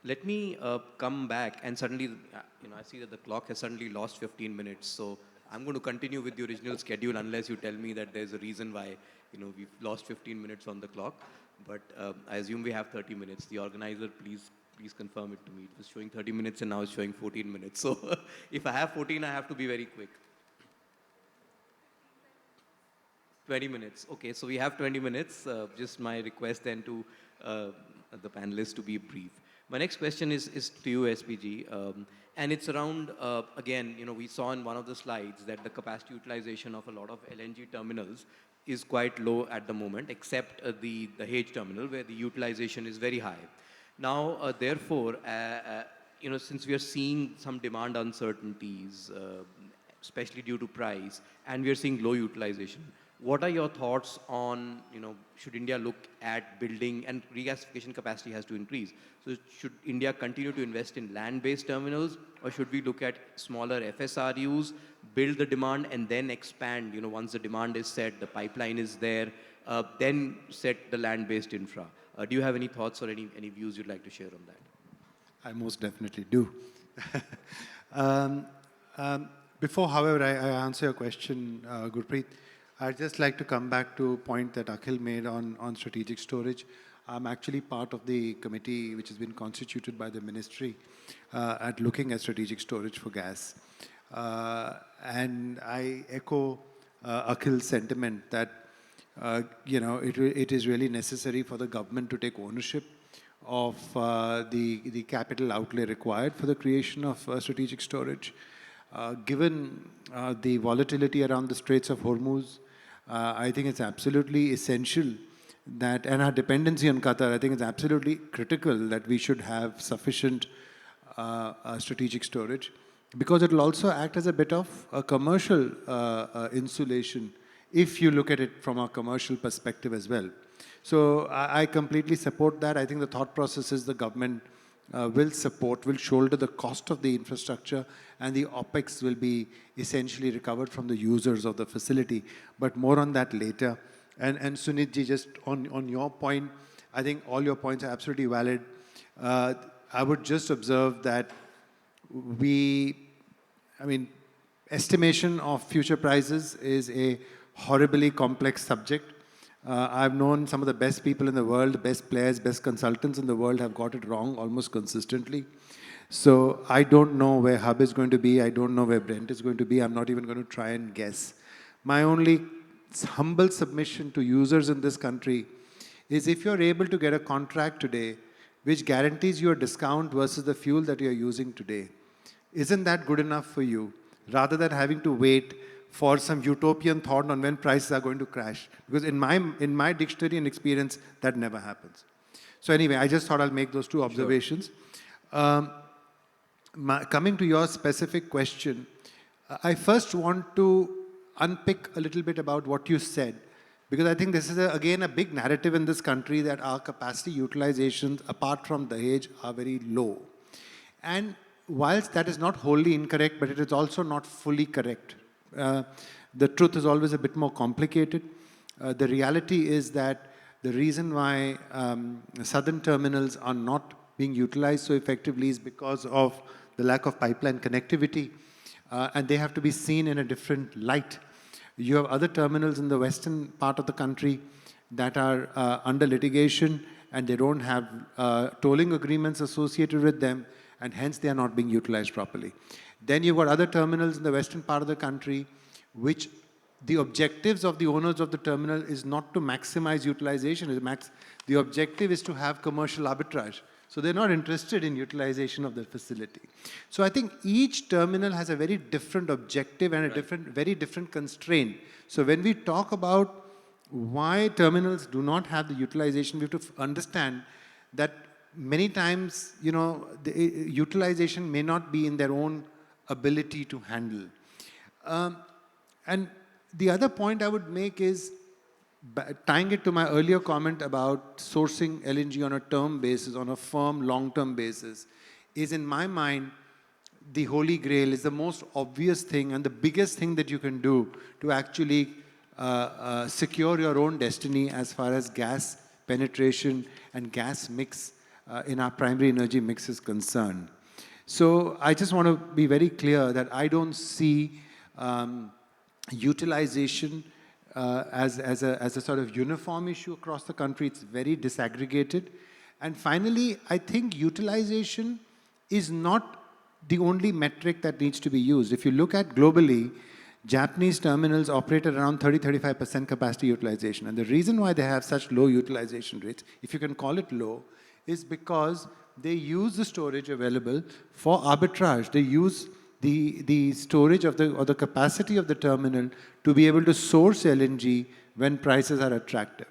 Let me come back, and suddenly, I see that the clock has suddenly lost 15 minutes. So I'm going to continue with the original schedule unless you tell me that there's a reason why, we've lost 15 minutes on the clock. But I assume we have 30 minutes. The organizer, please confirm it to me. It was showing 30 minutes and now it's showing 14 minutes. So if I have 14, I have to be very quick. 20 minutes. Okay, so we have 20 minutes. Just my request then to the panelists to be brief. My next question is to you, SPG. And it's around, again, we saw in one of the slides that the capacity utilization of a lot of LNG terminals is quite low at the moment, except the Dahej terminal, where the utilization is very high. Now, therefore, since we are seeing some demand uncertainties, especially due to price, and we are seeing low utilization, what are your thoughts on, should India look at building, and regasification capacity has to increase. So should India continue to invest in land-based terminals, or should we look at smaller FSRUs, build the demand, and then expand, once the demand is set, the pipeline is there, then set the land-based infra? Do you have any thoughts or any views you'd like to share on that? I most definitely do. Before, however, I answer your question, Gurpreet, I'd just like to come back to a point that Akhil made on strategic storage. I'm actually part of the committee which has been constituted by the ministry at looking at strategic storage for gas. And I echo Akhil's sentiment that it is really necessary for the government to take ownership of the capital outlay required for the creation of strategic storage. Given the volatility around the Straits of Hormuz, I think it's absolutely essential that, and our dependency on Qatar, I think it's absolutely critical that we should have sufficient strategic storage, because it will also act as a bit of a commercial insulation if you look at it from a commercial perspective as well. So I completely support that. I think the thought process is the government will shoulder the cost of the infrastructure, and the OPEX will be essentially recovered from the users of the facility. But more on that later. And Sunitji, just on your point, I think all your points are absolutely valid. I would just observe that estimation of future prices is a horribly complex subject. I've known some of the best people in the world, the best players, best consultants in the world have got it wrong almost consistently. So I don't know where Hub is going to be. I don't know where Brent is going to be. I'm not even going to try and guess. My only humble submission to users in this country is, if you're able to get a contract today which guarantees you a discount versus the fuel that you're using today, isn't that good enough for you? Rather than having to wait for some utopian thought on when prices are going to crash. Because in my dictionary and experience, that never happens. So anyway, I just thought I'll make those two observations. Coming to your specific question, I first want to unpick a little bit about what you said, because I think this is, again, a big narrative in this country that our capacity utilizations, apart from Dahej, are very low. And whilst that is not wholly incorrect, but it is also not fully correct. The truth is always a bit more complicated. The reality is that the reason why southern terminals are not being utilized so effectively is because of the lack of pipeline connectivity, and they have to be seen in a different light. You have other terminals in the western part of the country that are under litigation, and they don't have tolling agreements associated with them, and hence they are not being utilized properly. Then you've got other terminals in the western part of the country, which the objectives of the owners of the terminal is not to maximize utilization. The objective is to have commercial arbitrage. So they're not interested in utilization of the facility. So I think each terminal has a very different objective and a very different constraint. So when we talk about why terminals do not have the utilization, we have to understand that many times, the utilization may not be in their own ability to handle. And the other point I would make is, tying it to my earlier comment about sourcing LNG on a term basis, on a firm, long-term basis, is in my mind, the holy grail is the most obvious thing and the biggest thing that you can do to actually secure your own destiny as far as gas penetration and gas mix in our primary energy mix is concerned. So I just want to be very clear that I don't see utilization as a sort of uniform issue across the country. It's very disaggregated. And finally, I think utilization is not the only metric that needs to be used. If you look at globally, Japanese terminals operate at around 30-35% capacity utilization. And the reason why they have such low utilization rates, if you can call it low, is because they use the storage available for arbitrage. They use the storage of or the capacity of the terminal to be able to source LNG when prices are attractive.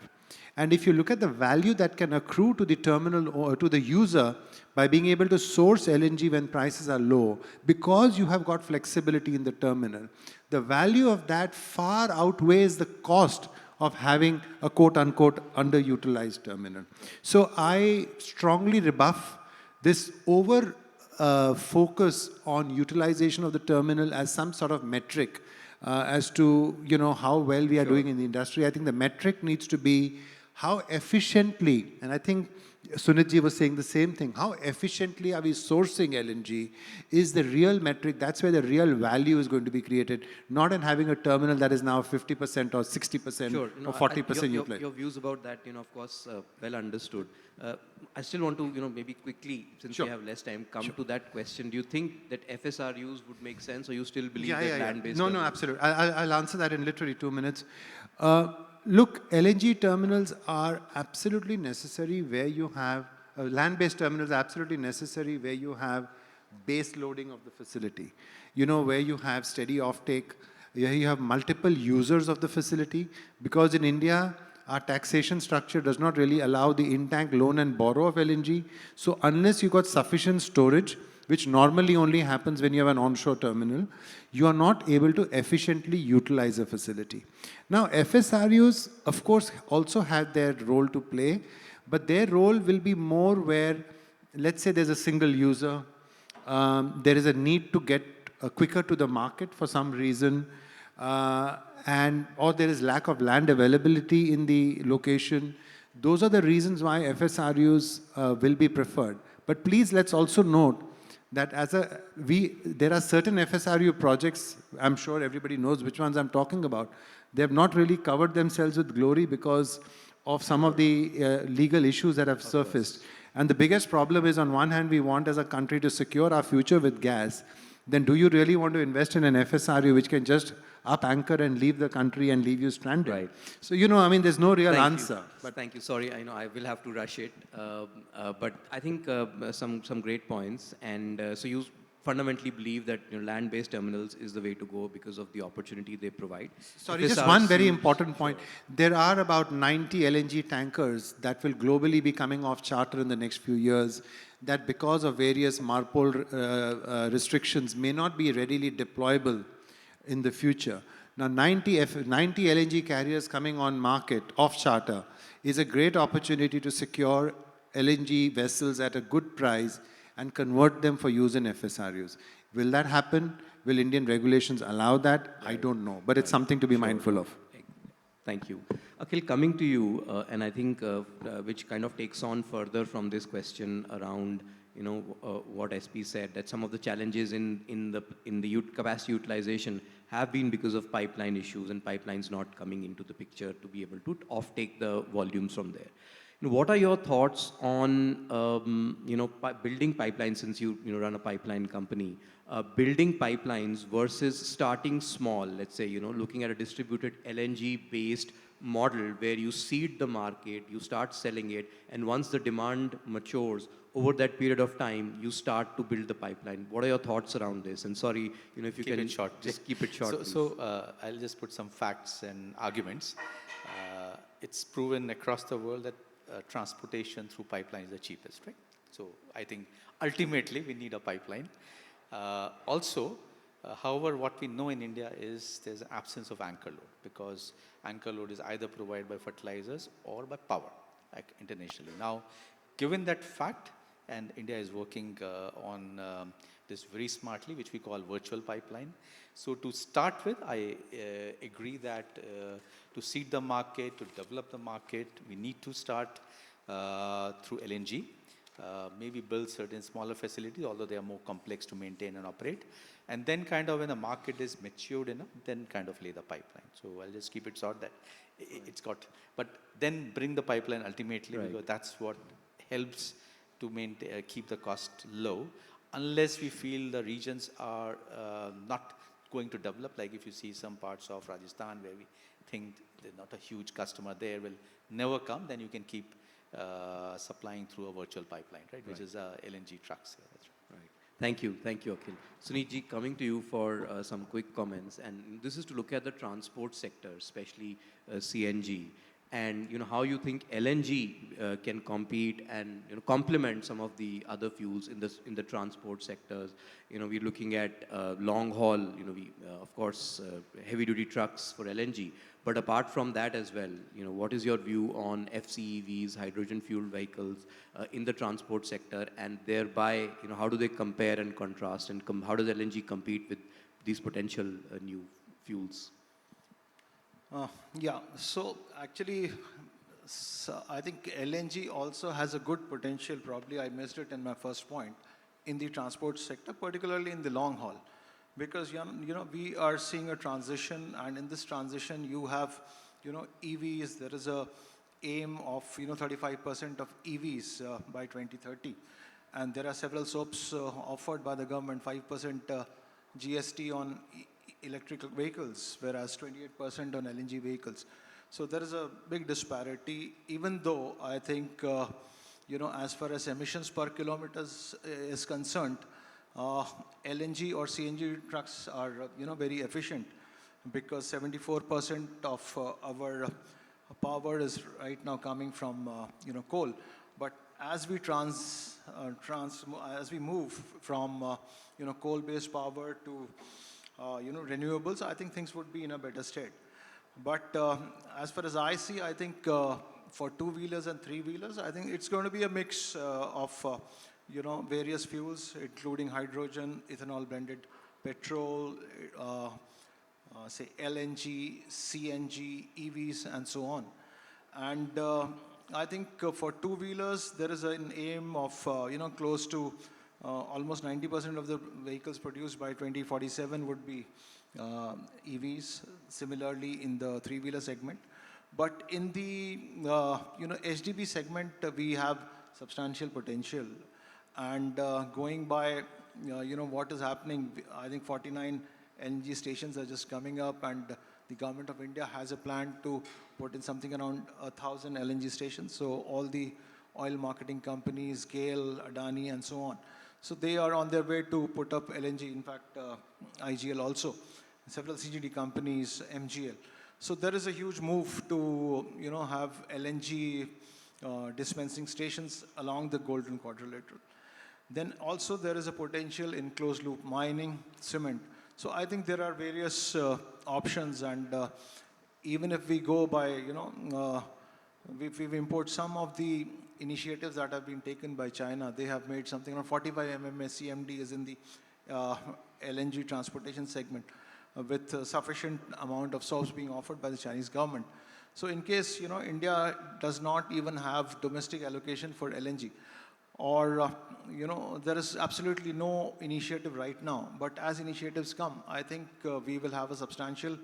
And if you look at the value that can accrue to the terminal or to the user by being able to source LNG when prices are low, because you have got flexibility in the terminal, the value of that far outweighs the cost of having a quote-unquote underutilized terminal. So I strongly rebuff this focus on utilization of the terminal as some sort of metric as to how well we are doing in the industry. I think the metric needs to be how efficiently, and I think Sunitji was saying the same thing, how efficiently are we sourcing LNG is the real metric. That's where the real value is going to be created, not in having a terminal that is now 50% or 60% or 40% utilized. Your views about that, of course, well understood. I still want to, maybe quickly, since we have less time, come to that question. Do you think that FSRUs would make sense, or you still believe that land-based? No, absolutely. I'll answer that in literally 2 minutes. Look, LNG terminals are absolutely necessary where you have, land-based terminals are absolutely necessary where you have base loading of the facility. Where you have steady offtake, where you have multiple users of the facility. Because in India, our taxation structure does not really allow the in-tank loan and borrow of LNG. So unless you got sufficient storage, which normally only happens when you have an onshore terminal, you are not able to efficiently utilize a facility. Now, FSRUs, of course, also have their role to play, but their role will be more where, let's say there's a single user, there is a need to get quicker to the market for some reason, or there is lack of land availability in the location. Those are the reasons why FSRUs will be preferred. But please, let's also note that there are certain FSRU projects, I'm sure everybody knows which ones I'm talking about. They have not really covered themselves with glory because of some of the legal issues that have surfaced. And the biggest problem is, on one hand, we want as a country to secure our future with gas. Then do you really want to invest in an FSRU which can just up anchor and leave the country and leave you stranded? Right. So, there's no real answer. But thank you. Sorry, I know I will have to rush it. But I think some great points. And so you fundamentally believe that land-based terminals is the way to go because of the opportunity they provide. Sorry, just FSRs one very seems- important point. There are about 90 LNG tankers that will globally be coming off charter in the next few years that because of various MARPOL restrictions may not be readily deployable in the future. Now 90 LNG carriers coming on market off charter is a great opportunity to secure LNG vessels at a good price and convert them for use in FSRUs. Will that happen? Will Indian regulations allow that? I don't know, but it's something to be mindful of. Thank you. Akhil, coming to you, and I think which kind of takes on further from this question around, what SP said, that some of the challenges in the capacity utilization have been because of pipeline issues and pipelines not coming into the picture to be able to offtake the volumes from there. What are your thoughts on, building pipelines, since you run a pipeline company, building pipelines versus starting small, let's say, looking at a distributed LNG-based model where you seed the market, you start selling it, and once the demand matures, over that period of time, you start to build the pipeline. What are your thoughts around this? And sorry, if you Keep can it short. just keep it short. I'll just put some facts and arguments. It's proven across the world that transportation through pipeline is the cheapest, right? So I think ultimately we need a pipeline. However, what we know in India is there's an absence of anchor load, because anchor load is either provided by fertilizers or by power, like internationally. Now, given that fact, and India is working on this very smartly, which we call virtual pipeline. So to start with, I agree that to seed the market, to develop the market, we need to start through LNG. Maybe build certain smaller facilities, although they are more complex to maintain and operate. And then kind of when the market is matured enough, then kind of lay the pipeline. So I'll just keep it short that it's got, but then bring the pipeline ultimately, because that's what helps to maintain, keep the cost low, unless we feel the regions are not going to develop. Like if you see some parts of Rajasthan where we think there's not a huge customer there, will never come, then you can keep supplying through a virtual pipeline, right? Which is LNG trucks. Yeah, that's right. Thank you, Akhil. Sunitji, coming to you for some quick comments, and this is to look at the transport sector, especially CNG, and how you think LNG can compete and complement some of the other fuels in the transport sectors. We're looking at long haul. Of course, heavy duty trucks for LNG. But apart from that as well, what is your view on FCEVs, hydrogen fueled vehicles in the transport sector, and thereby, how do they compare and contrast, and how does LNG compete with these potential new fuels? Yeah, so actually, I think LNG also has a good potential. Probably I missed it in my first point in the transport sector, particularly in the long haul. Because we are seeing a transition, and in this transition you have EVs. There is a aim of 35% of EVs by 2030, and there are several SOPs offered by the government, 5% GST on electrical vehicles, whereas 28% on LNG vehicles. So there is a big disparity, even though I think as far as emissions per kilometers is concerned, LNG or CNG trucks are very efficient, because 74% of our power is right now coming from coal. But as we as we move from coal-based power to renewables, I think things would be in a better state. But as far as I see, I think for two-wheelers and three-wheelers, I think it's going to be a mix of various fuels, including hydrogen, ethanol blended petrol, say LNG, CNG, EVs, and so on. And I think for two-wheelers, there is an aim of close to almost 90% of the vehicles produced by 2047 would be EVs. Similarly, in the three-wheeler segment. But in the HDB segment, we have substantial potential. And going by what is happening, I think 49 LNG stations are just coming up, and the government of India has a plan to put in something around 1,000 LNG stations. So all the oil marketing companies, GAIL, Adani, and so on. So they are on their way to put up LNG. In fact, IGL also, several CGD companies, MGL. So there is a huge move to have LNG dispensing stations along the Golden Quadrilateral. Then also there is a potential in closed loop mining, cement. So I think there are various options, and even if we go by, if we import some of the initiatives that have been taken by China, they have made something around 45 CMD is in the LNG transportation segment with sufficient amount of source being offered by the Chinese government. So in case, India does not even have domestic allocation for LNG, or there is absolutely no initiative right now, but as initiatives come, I think we will have a substantial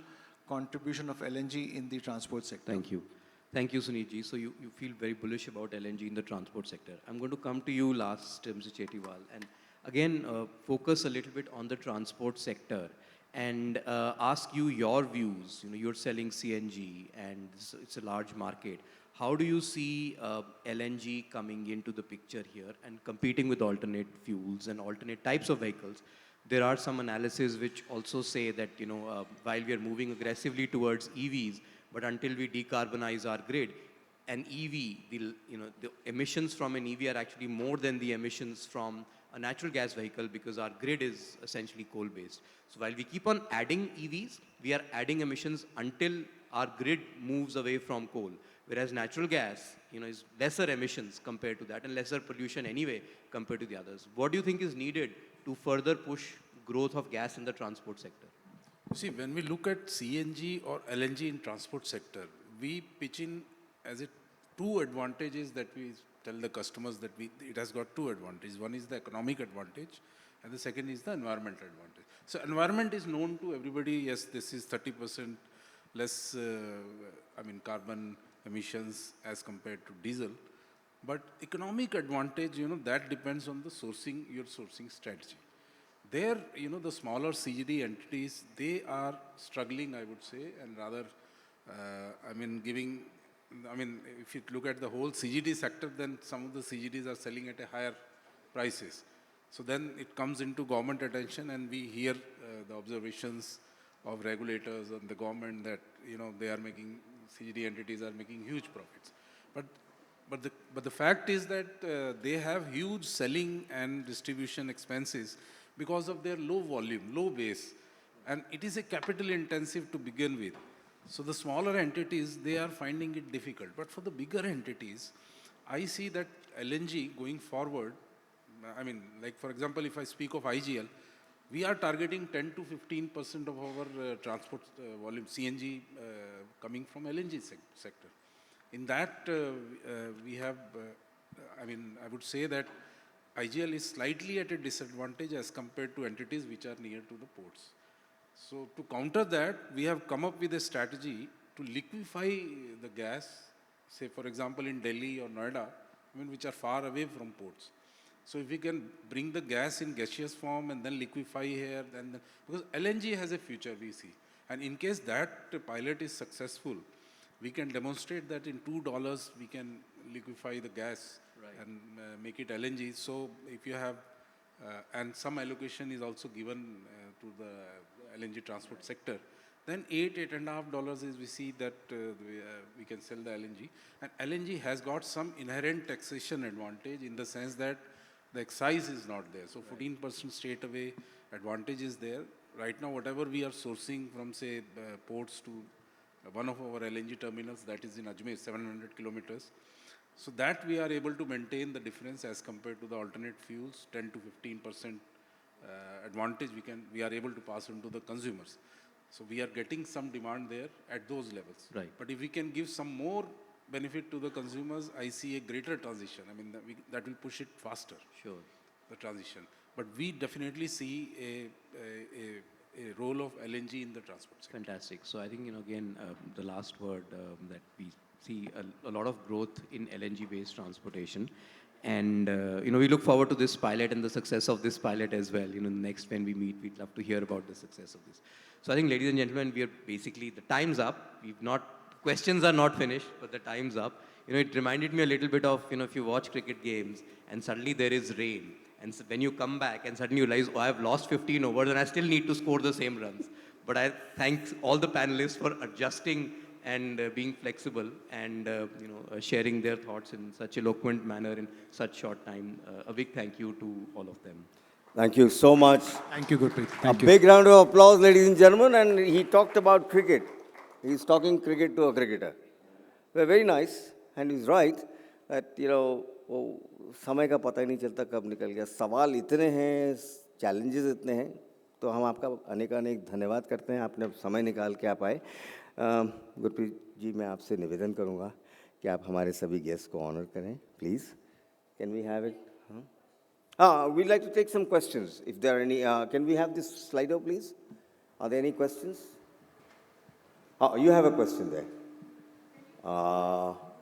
contribution of LNG in the transport sector. Thank you. Thank you, Sunitji. So you feel very bullish about LNG in the transport sector. I'm going to come to you last, Mr. Chetiwal, and again, focus a little bit on the transport sector and ask you your views. You're selling CNG and it's a large market. How do you see LNG coming into the picture here and competing with alternate fuels and alternate types of vehicles? There are some analyses which also say that, while we are moving aggressively towards EVs, but until we decarbonize our grid, an EV, the emissions from an EV are actually more than the emissions from a natural gas vehicle, because our grid is essentially coal-based. So while we keep on adding EVs, we are adding emissions until our grid moves away from coal. Whereas natural gas, is lesser emissions compared to that and lesser pollution anyway compared to the others. What do you think is needed to further push growth of gas in the transport sector? See, when we look at CNG or LNG in transport sector, we pitch in as it two advantages that we tell the customers that it has got two advantages. One is the economic advantage, and the second is the environmental advantage. So environment is known to everybody. Yes, this is 30% less, carbon emissions as compared to diesel. But economic advantage, that depends on the your sourcing strategy. There, the smaller CGD entities, they are struggling, I would say, and rather, if you look at the whole CGD sector, then some of the CGDs are selling at a higher prices. So then it comes into government attention, and we hear the observations of regulators and the government that, CGD entities are making huge profits. But the fact is that they have huge selling and distribution expenses because of their low volume, low base, and it is a capital intensive to begin with. So the smaller entities, they are finding it difficult. But for the bigger entities, I see that LNG going forward, like for example, if I speak of IGL, we are targeting 10 to 15% of our transport volume, CNG, coming from LNG sector. In that, we have, I would say that IGL is slightly at a disadvantage as compared to entities which are near to the ports. So to counter that, we have come up with a strategy to liquefy the gas, say for example in Delhi or Noida, which are far away from ports. So if we can bring the gas in gaseous form and then liquefy here, because LNG has a future, we see. And in case that pilot is successful, we can demonstrate that in $2 we can liquefy the gas, right, and make it LNG. So if you have, and some allocation is also given to the LNG transport sector, then $8.5 is we see that we can sell the LNG. And LNG has got some inherent taxation advantage in the sense that the excise is not there. So 14% straight away advantage is there. Right now, whatever we are sourcing from, say, ports to one of our LNG terminals, that is in Ajmer, 700 kilometers. So that we are able to maintain the difference as compared to the alternate fuels, 10 to 15% advantage we are able to pass on to the consumers. So we are getting some demand there at those levels. Right. But if we can give some more benefit to the consumers, I see a greater transition. That will push it faster. Sure. The transition. But we definitely see a role of LNG in the transport sector. Fantastic. So I think, again, the last word that we see a lot of growth in LNG-based transportation. And, we look forward to this pilot and the success of this pilot as well. Next when we meet, we'd love to hear about the success of this. So I think, ladies and gentlemen, we are basically, the time's up. Questions are not finished, but the time's up. It reminded me a little bit of, if you watch cricket games and suddenly there is rain And so when you come back and suddenly you realize, oh, I've lost 15 overs and I still need to score the same runs. But I thank all the panelists for adjusting and being flexible and sharing their thoughts in such eloquent manner in such short time. A big thank you to all of them. Thank you so much. Thank you, Gurpreet. A Thank you. big round of applause, ladies and gentlemen. And he talked about cricket. He's talking cricket to a cricketer. Well, very nice. And he's right that, वो समय का पता ही नहीं चलता कब निकल गया. सवाल इतने हैं, challenges इतने हैं, तो हम आपका अनेक धन्यवाद करते हैं. आपने समय निकाल के आप आए. गुरप्रीत जी, मैं आपसे निवेदन करूँगा कि आप हमारे सभी गेस्ट को ऑनर करें. Please, can we have it? We'd like to take some questions, if there are any. Can we have this Slido, please? Are there any questions? You have a question there.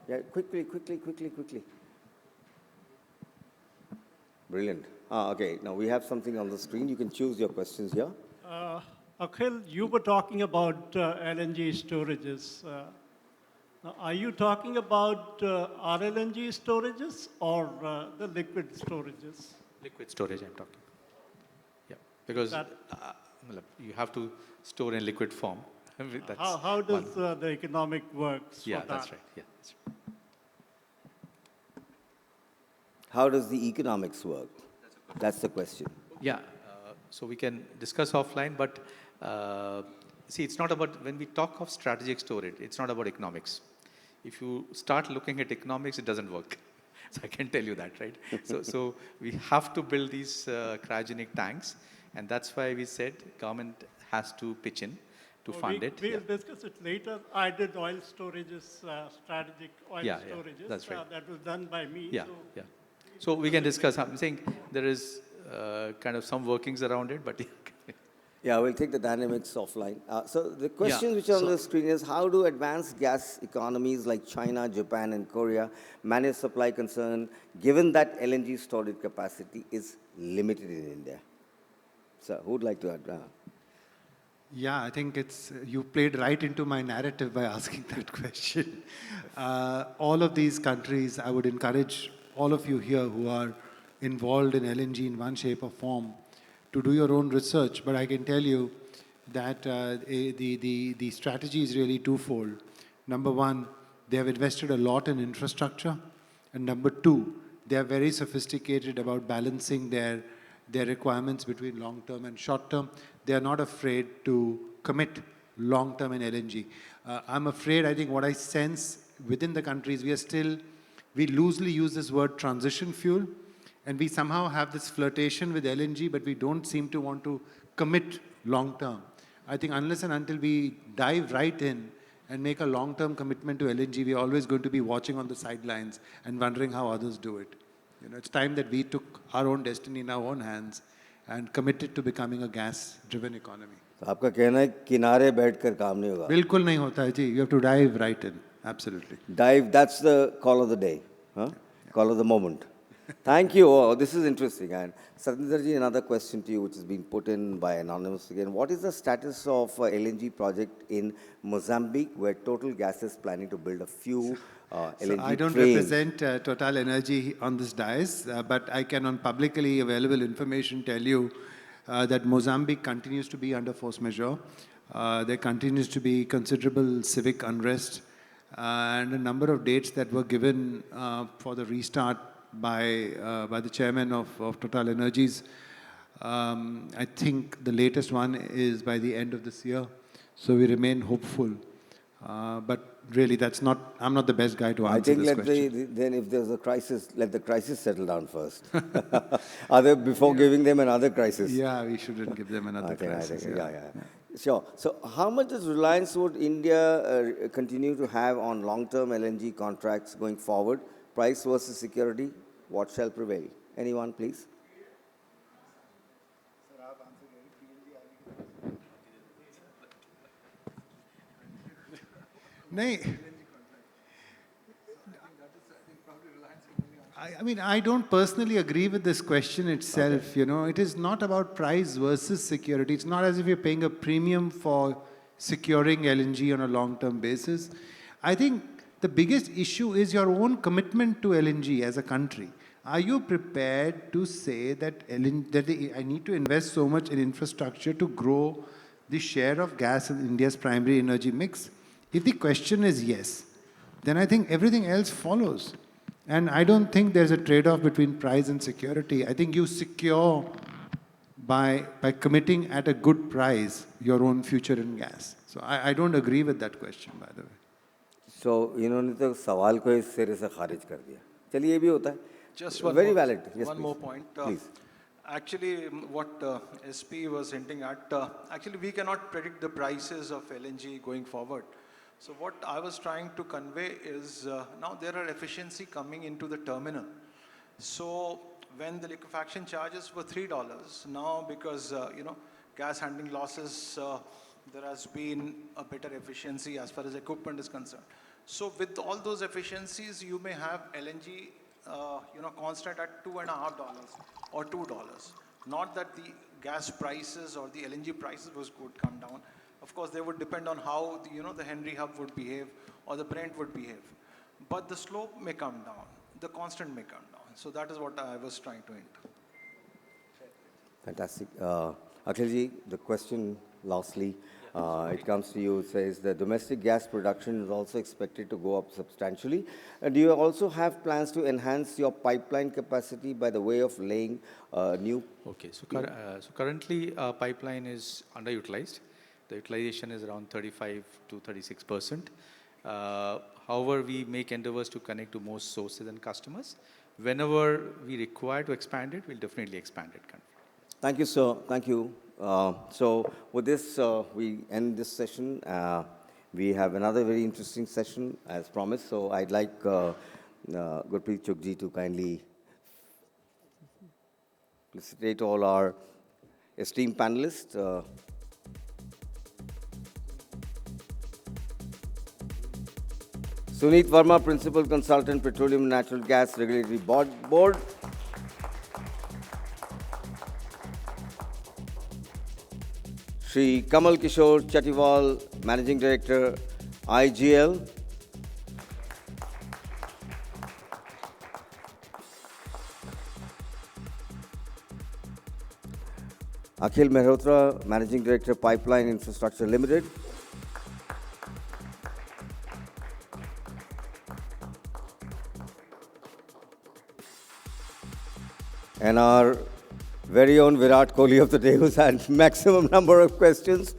Yeah, quickly. Brilliant. Okay, now we have something on the screen. You can choose your questions here. Akhil, you were talking about LNG storages. Now, are you talking about RLNG storages or the liquid storages? Liquid storage, I'm talking. Yeah, because you have to store in liquid form. That's How does the economic works yeah, for that's that? right. Yeah, that's right. How does the economics work? That's the question. Yeah, so we can discuss offline, but see, it's not about, when we talk of strategic storage, it's not about economics. If you start looking at economics, it doesn't work. So I can tell you that, right? So we have to build these cryogenic tanks, and that's why we said government has to pitch in to fund it. We'll discuss it later. I did oil storages, strategic oil storages. That's right. That was done by me. Yeah, so yeah. So we can discuss. I'm saying there is kind of some workings around it, but Yeah, we'll take the dynamics offline. So the questions which are on the screen is, how do advanced gas economies like China, Japan, and Korea manage supply concern, given that LNG storage capacity is limited in India? So who would like to add? Yeah, I think you played right into my narrative by asking that question. All of these countries, I would encourage all of you here who are involved in LNG in one shape or form to do your own research. But I can tell you that the strategy is really twofold. Number one, they have invested a lot in infrastructure. And number two, they are very sophisticated about balancing their requirements between long-term and short-term. They are not afraid to commit long-term in LNG. I'm afraid, I think what I sense within the countries, we loosely use this word transition fuel, and we somehow have this flirtation with LNG, but we don't seem to want to commit long-term. I think unless and until we dive right in and make a long-term commitment to LNG, we're always going to be watching on the sidelines and wondering how others do it. It's time that we took our own destiny in our own hands and committed to becoming a gas-driven economy. तो आपका कहना है किनारे बैठकर काम नहीं होगा. बिल्कुल नहीं होता है जी. You have to dive right in. Absolutely. Dive, that's the call of the day, huh? Call of the moment. Thank you. Oh, this is interesting. And Satinder ji, another question to you, which has been put in by Anonymous again. What is the status of LNG project in Mozambique, where Total Gas is planning to build a few LNG So I don't trains? represent Total Energy on this dais, but I can on publicly available information tell you that Mozambique continues to be under force majeure. There continues to be considerable civic unrest and a number of dates that were given for the restart by the chairman of Total Energies. I think the latest one is by the end of this year. So we remain hopeful. But really, I'm not the best guy to answer this question. Then if there's a crisis, let the crisis settle down first. Before giving them another crisis. Yeah, we shouldn't give them another crisis. Yeah. Sure. So how much does Reliance would India continue to have on long-term LNG contracts going forward? Price versus security, what shall prevail? Anyone, please? I mean, I don't personally agree with this question itself. Okay. It is not about price versus security. It's not as if you're paying a premium for securing LNG on a long-term basis. I think the biggest issue is your own commitment to LNG as a country. are you prepared to say that, I need to invest so much in infrastructure to grow the share of gas in India's primary energy mix? If the question is yes, then I think everything else follows. And I don't think there's a trade-off between price and security. I think you secure by committing at a good price your own future in gas. So I don't agree with that question, by the way. So इन्होंने तो सवाल को इस सिरे से खारिज कर दिया. चलिए ये भी होता है. Just one Very more, valid. Yes, one please. more point. Please. Actually, what SP was hinting at, actually we cannot predict the prices of LNG going forward. So what I was trying to convey is now there are efficiency coming into the terminal. So when the liquefaction charges were $3, now because gas handling losses, there has been a better efficiency as far as equipment is concerned. So with all those efficiencies, you may have LNG constant at $2.50 or $2. Not that the gas prices or the LNG prices would come down. Of course, they would depend on how the Henry Hub would behave or the Brent would behave. But the slope may come down, the constant may come down. So that is what I was trying to hint. Fantastic. Akhilji, the question lastly, it comes to you. It says the domestic gas production is also expected to go up substantially. Do you also have plans to enhance your pipeline capacity by the way of laying new? Okay, so currently pipeline is underutilized. The utilization is around 35 to 36%. However, we make endeavors to connect to most sources and customers. Whenever we require to expand it, we'll definitely expand it. Thank you, sir. Thank you. So with this, we end this session. We have another very interesting session as promised. So I'd like Gurpreet Chugji to kindly felicitate all our esteemed panelists. Suneet Verma, Principal Consultant, Petroleum and Natural Gas Regulatory Board. Shri Kamal Kishore Chatiwal, Managing Director, IGL. Akhil Mehrotra, Managing Director, Pipeline Infrastructure Limited. And our very own Virat Kohli of the day, who's had maximum number of questions.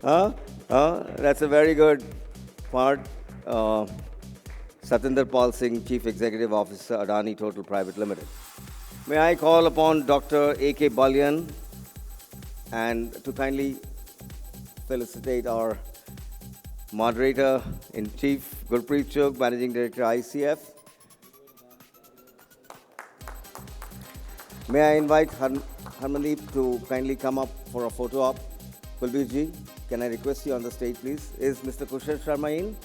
That's a very good part. Satinder Pal Singh, Chief Executive Officer, Adani Total Private Limited. May I call upon Dr. A.K. Balyan and to kindly felicitate our moderator-in-chief, Gurpreet Chugh, Managing Director, ICF. May I invite Harmandeep to kindly come up for a photo op. Kulbir ji, can I request you on the stage, please? Is Mr. Kushal Sharma in?